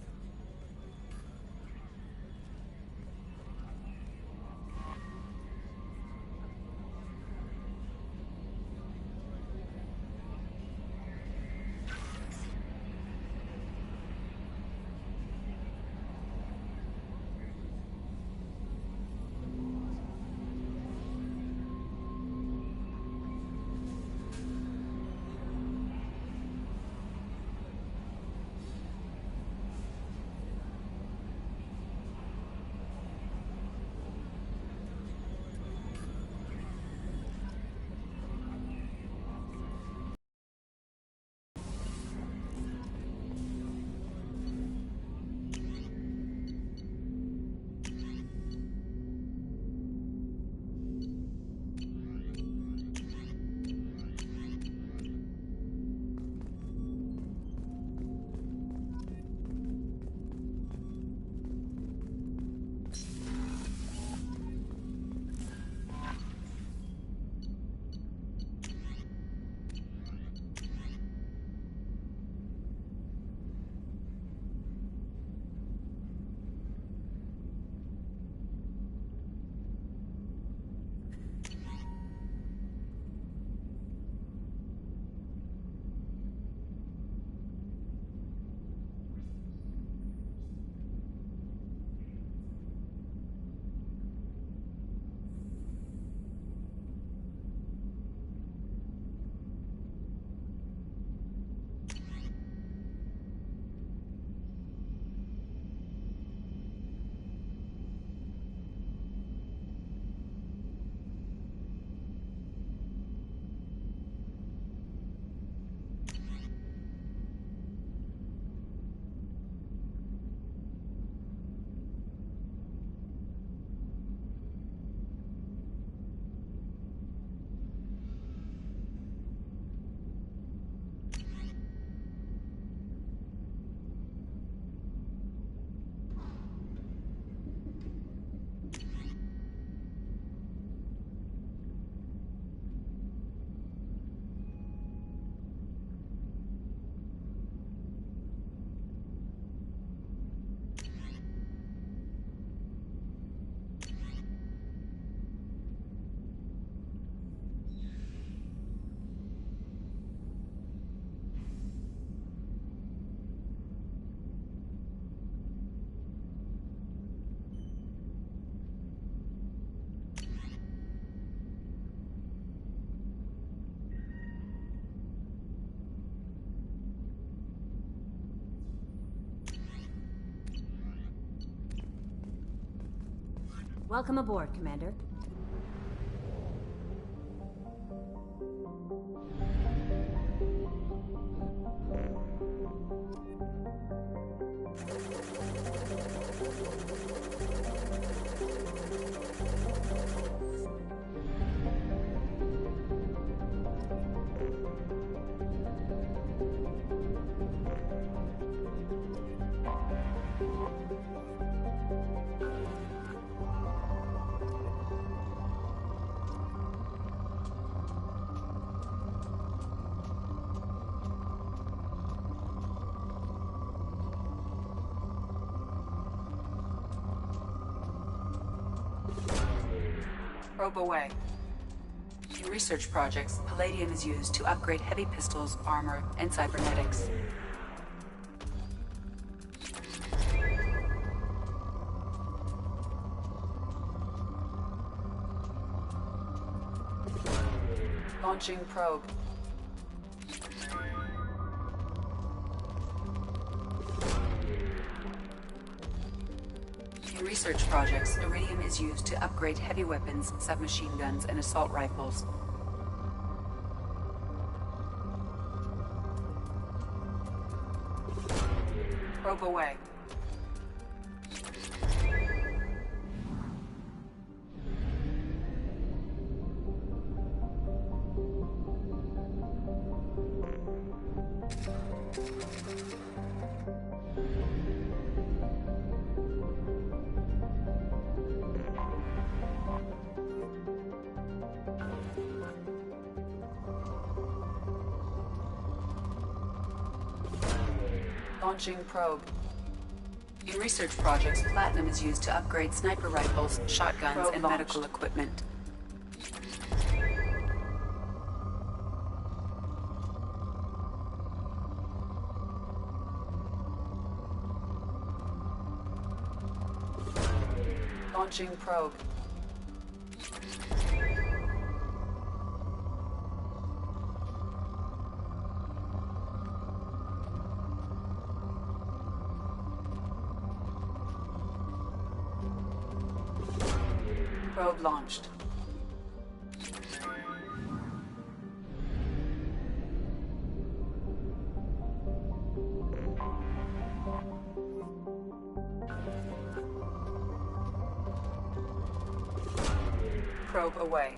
S16: Welcome aboard, Commander.
S5: Probe away. In research projects, palladium is used to upgrade heavy pistols, armor, and cybernetics. Launching probe. In research projects, iridium is used to upgrade heavy weapons, submachine guns, and assault rifles. Probe away. Launching probe. In research projects, platinum is used to upgrade sniper rifles, shotguns, probe and launched. Medical equipment. Launching probe. Probe launched. Probe away.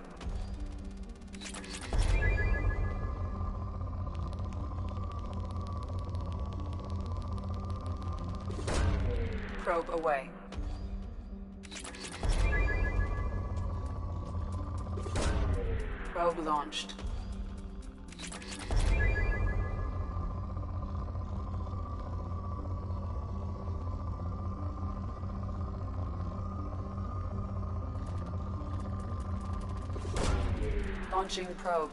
S5: Probe away. Probe launched. Launching probe.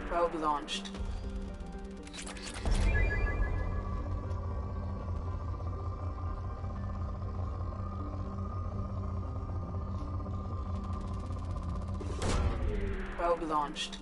S5: Probe launched. Probe launched.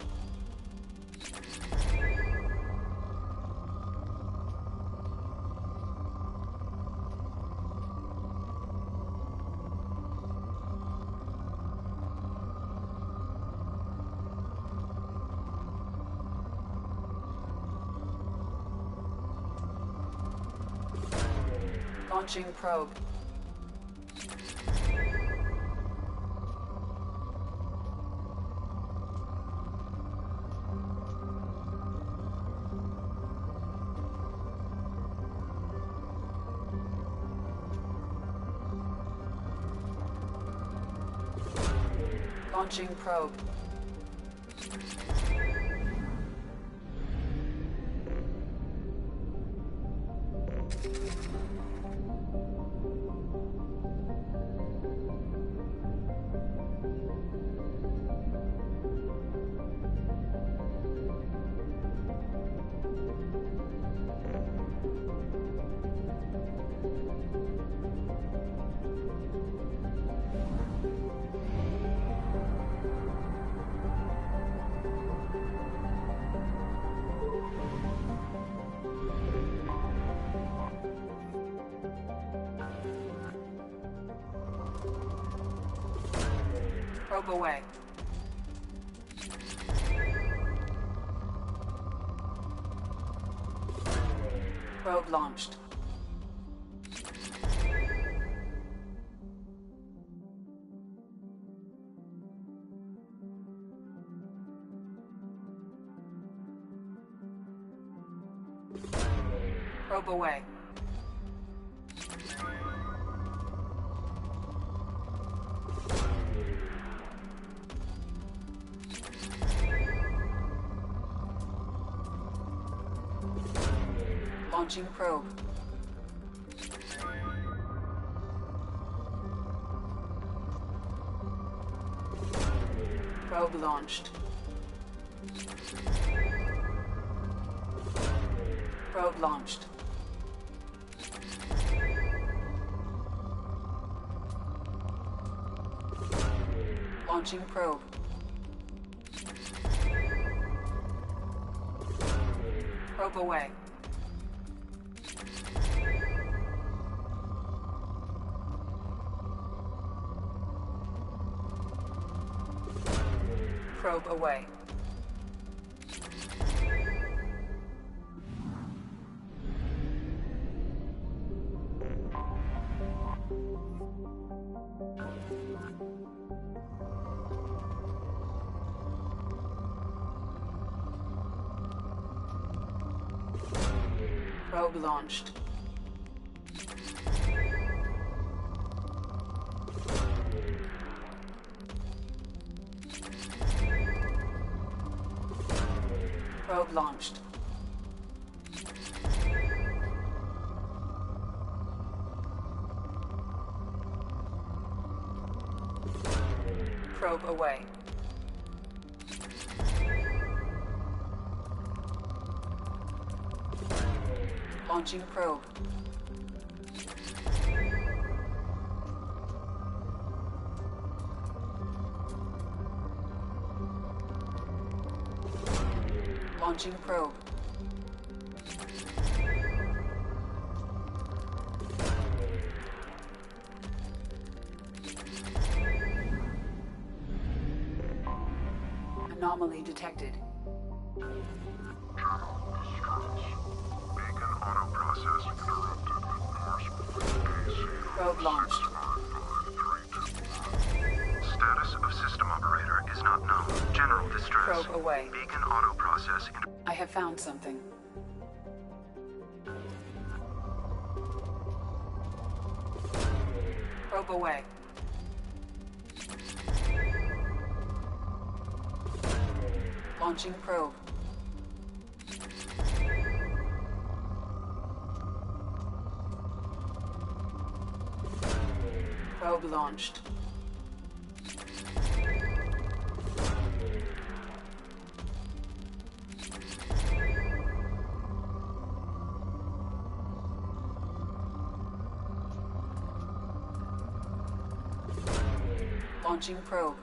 S5: Launching probe. Launching probe. Probe away. Probe launched. Probe away. Launching probe. Probe launched. Probe launched. Launching probe. Probe away. Probe away. Probe launched. Probe launched. Probe away. Launching probe. Launching probe. Anomaly detected. Probe launched.
S8: Status of system operator is not known. General distress.
S5: Probe away.
S8: Beacon auto process.
S5: I have found something. Probe away. Launching probe. Probe launched. Launching probe.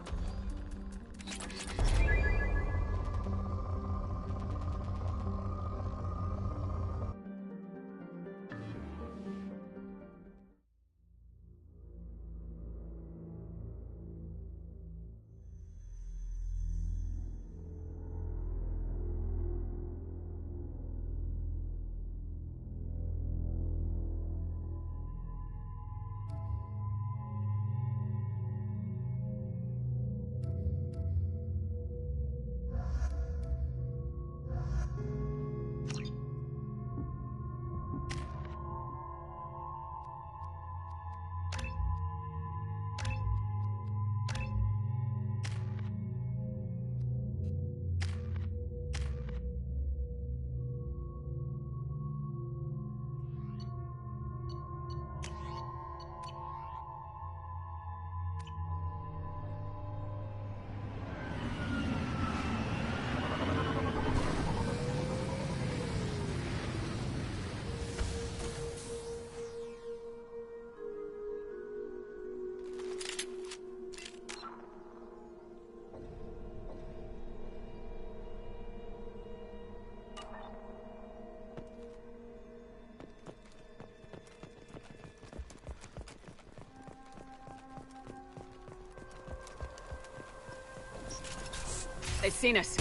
S11: They've seen us.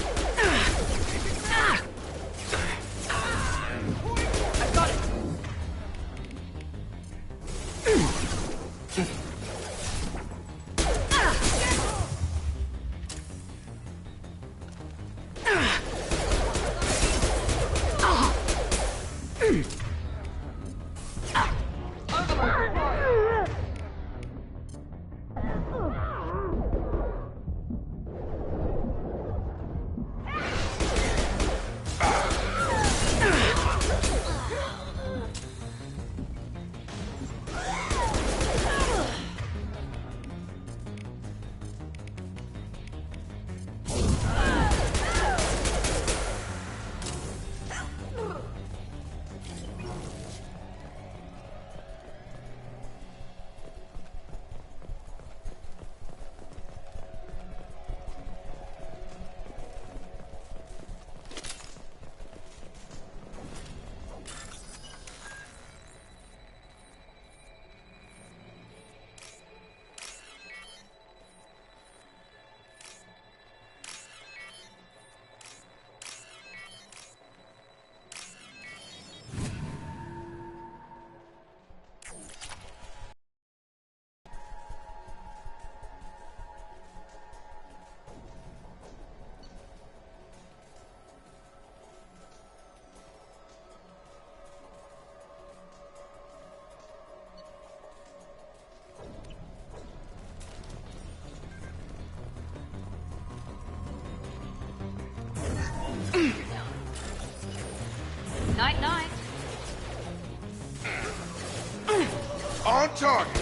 S11: I've got it.
S1: Night-night.
S10: On target!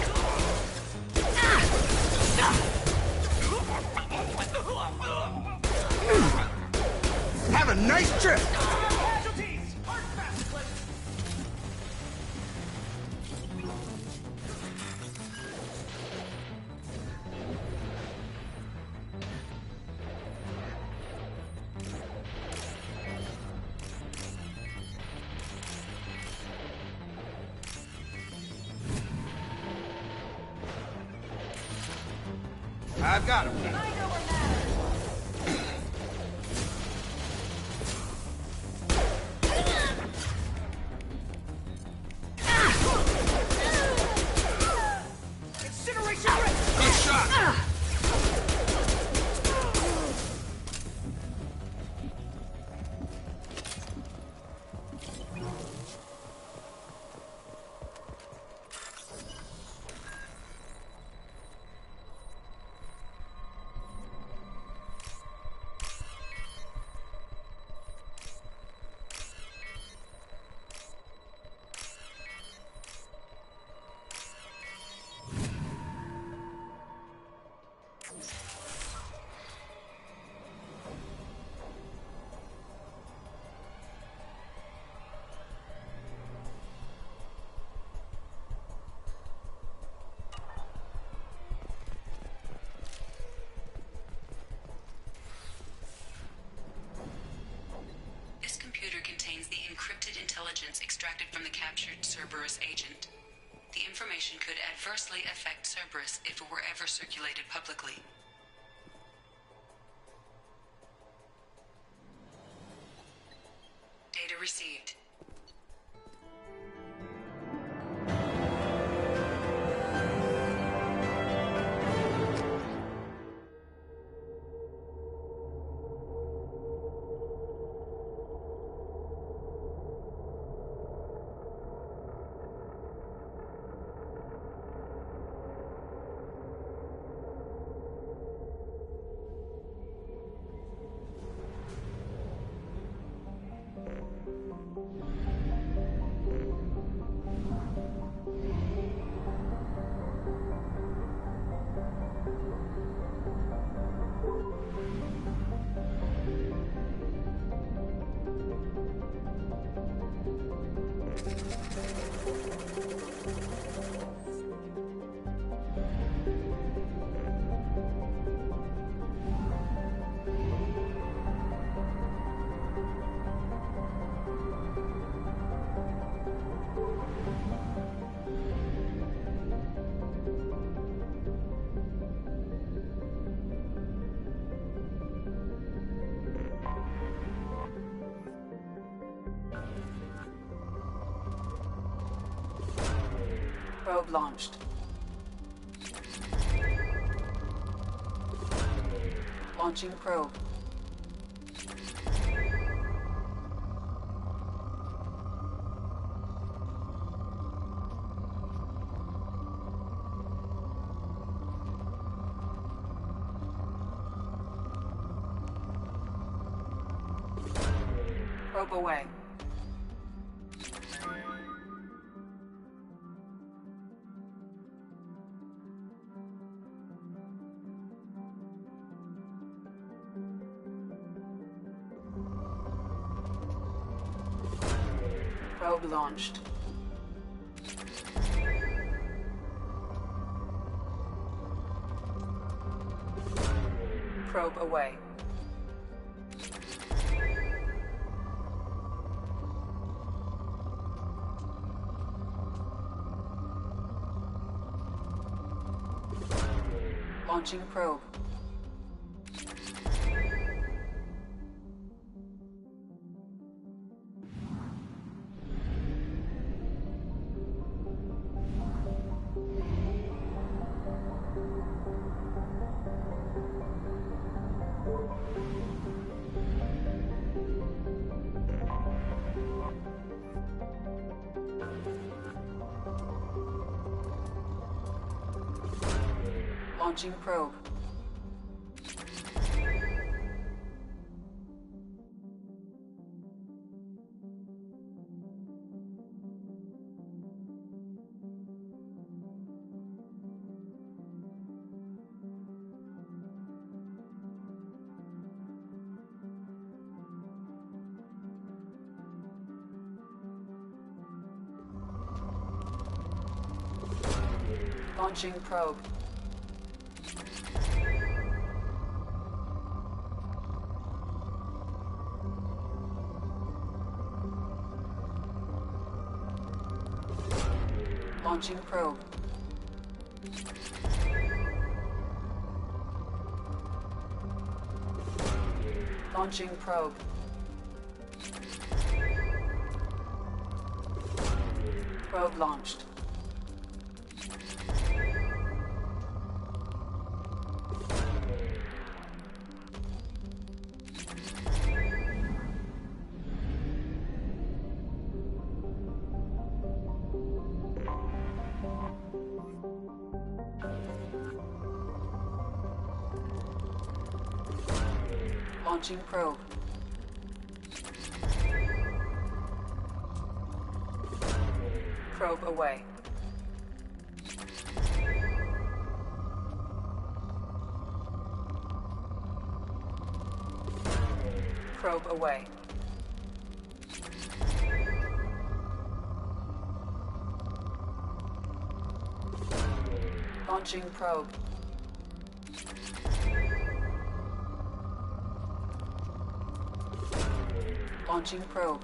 S10: Have a nice trip! I've got him. Good shot.
S5: Extracted from the captured Cerberus agent. The information could adversely affect Cerberus if it were ever circulated publicly. Data received. Probe launched. Launching probe. Probe away. Probe launched. Probe away. Launching probe. Launching probe. Launching probe. Launching probe. Launching probe. Probe launched. Launching probe. Probe away. Probe away. Launching probe. Launching probe.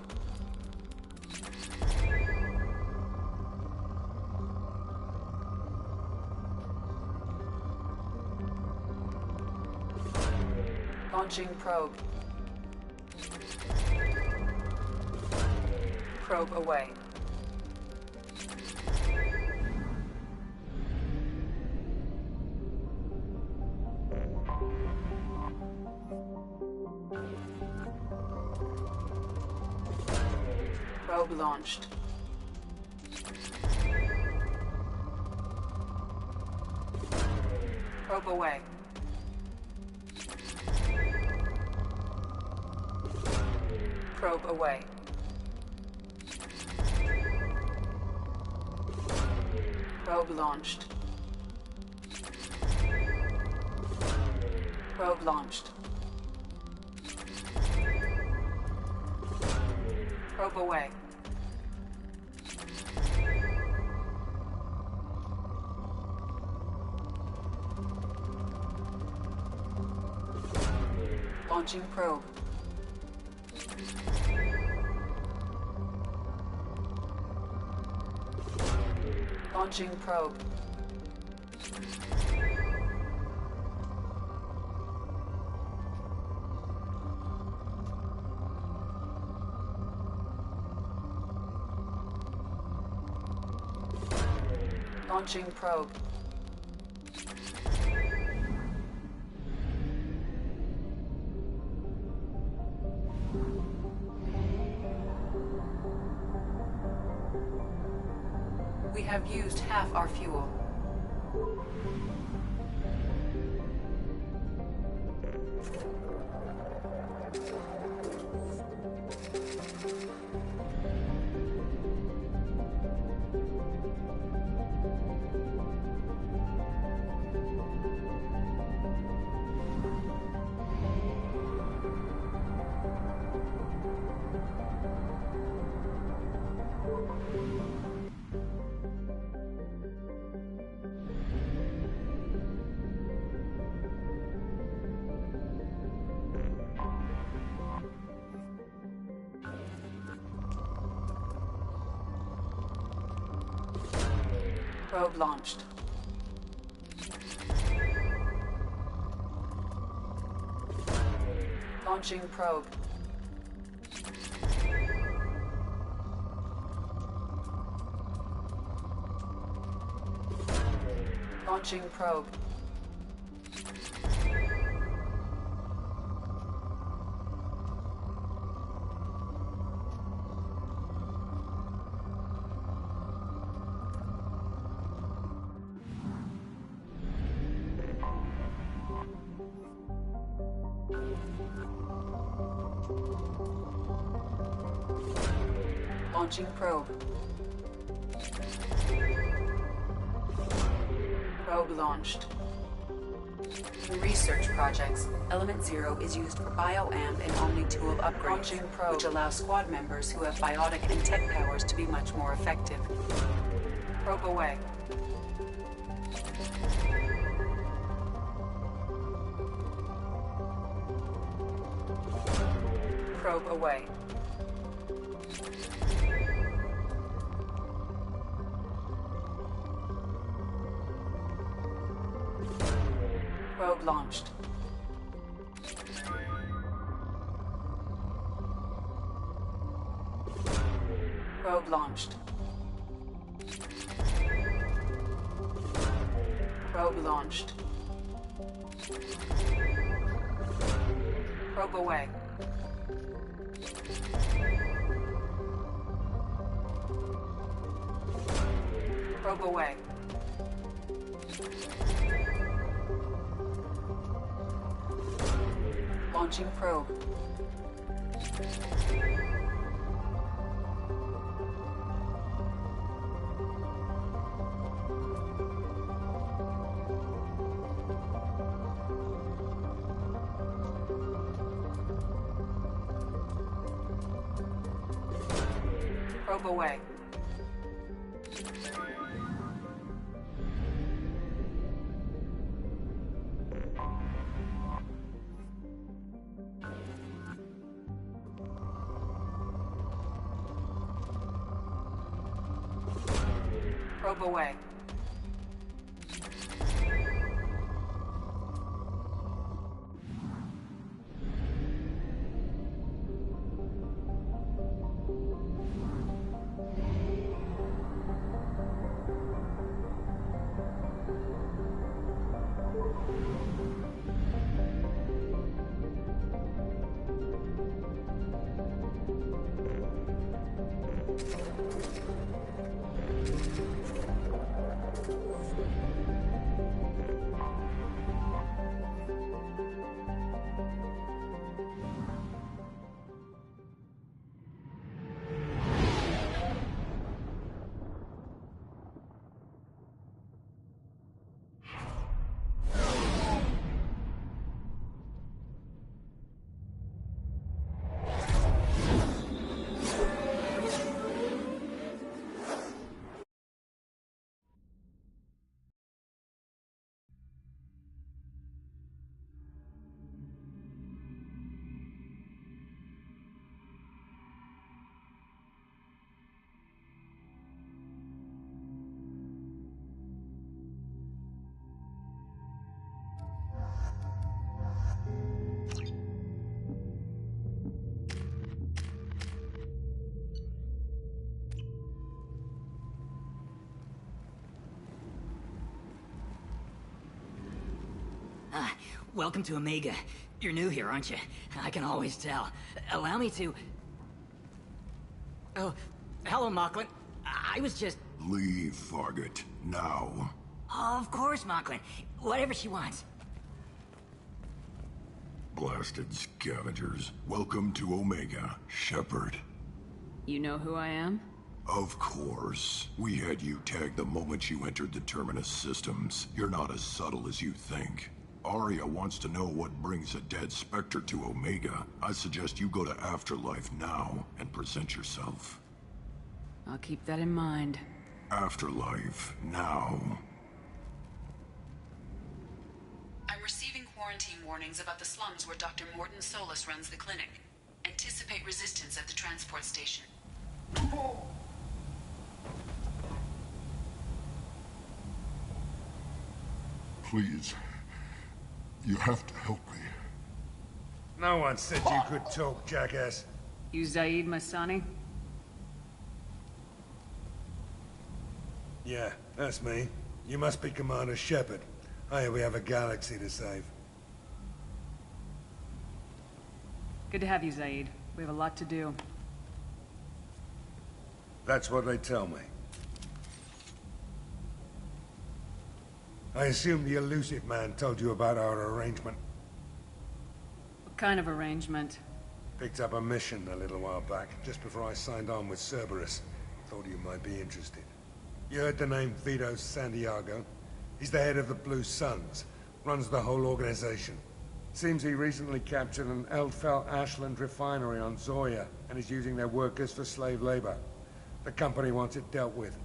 S5: Launching probe. Probe away. Probe launched. Probe away. Probe away. Probe launched. Probe launched. Probe away. Launching probe. Launching probe. Launching probe. We have used half our fuel. Probe launched. Launching probe. Launching probe. Launching probe. Probe launched. In research projects, Element Zero is used for bioamp and Omni-tool upgrades, which allow squad members who have biotic and tech powers to be much more effective. Probe away. Probe away. Probe launched. Probe launched. Probe launched. Probe away. Probe away. Launching probe. Probe away. Probe away.
S16: Welcome to Omega. You're new here, aren't you? I can always tell. Allow me to... Oh, hello, Mocklin. I was just...
S15: Leave, Fargate. Now.
S16: Of course, Mocklin. Whatever she wants.
S15: Blasted scavengers. Welcome to Omega, Shepard.
S11: You know who I am?
S15: Of course. We had you tagged the moment you entered the Terminus systems. You're not as subtle as you think. Arya wants to know what brings a dead Spectre to Omega. I suggest you go to Afterlife now and present yourself.
S11: I'll keep that in mind.
S15: Afterlife now.
S5: I'm receiving quarantine warnings about the slums where Dr. Morton Solus runs the clinic. Anticipate resistance at the transport station.
S15: Please. You have to help me.
S17: No one said you could talk, jackass.
S11: You Zaid Masani?
S17: Yeah, that's me. You must be Commander Shepard. Hey, we have a galaxy to save.
S11: Good to have you, Zaid. We have a lot to do.
S17: That's what they tell me. I assume the elusive man told you about our arrangement.
S11: What kind of arrangement?
S17: Picked up a mission a little while back, just before I signed on with Cerberus. Thought you might be interested. You heard the name Vito Santiago? He's the head of the Blue Suns, runs the whole organization. Seems he recently captured an Eldfell Ashland refinery on Zoya, and is using their workers for slave labor. The company wants it dealt with.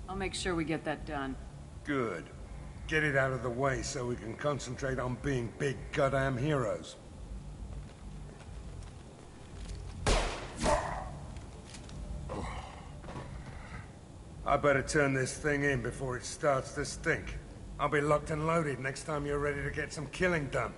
S11: I'll make sure we get that done.
S17: Good. Get it out of the way so we can concentrate on being big goddamn heroes. I better turn this thing in before it starts to stink. I'll be locked and loaded next time you're ready to get some killing done.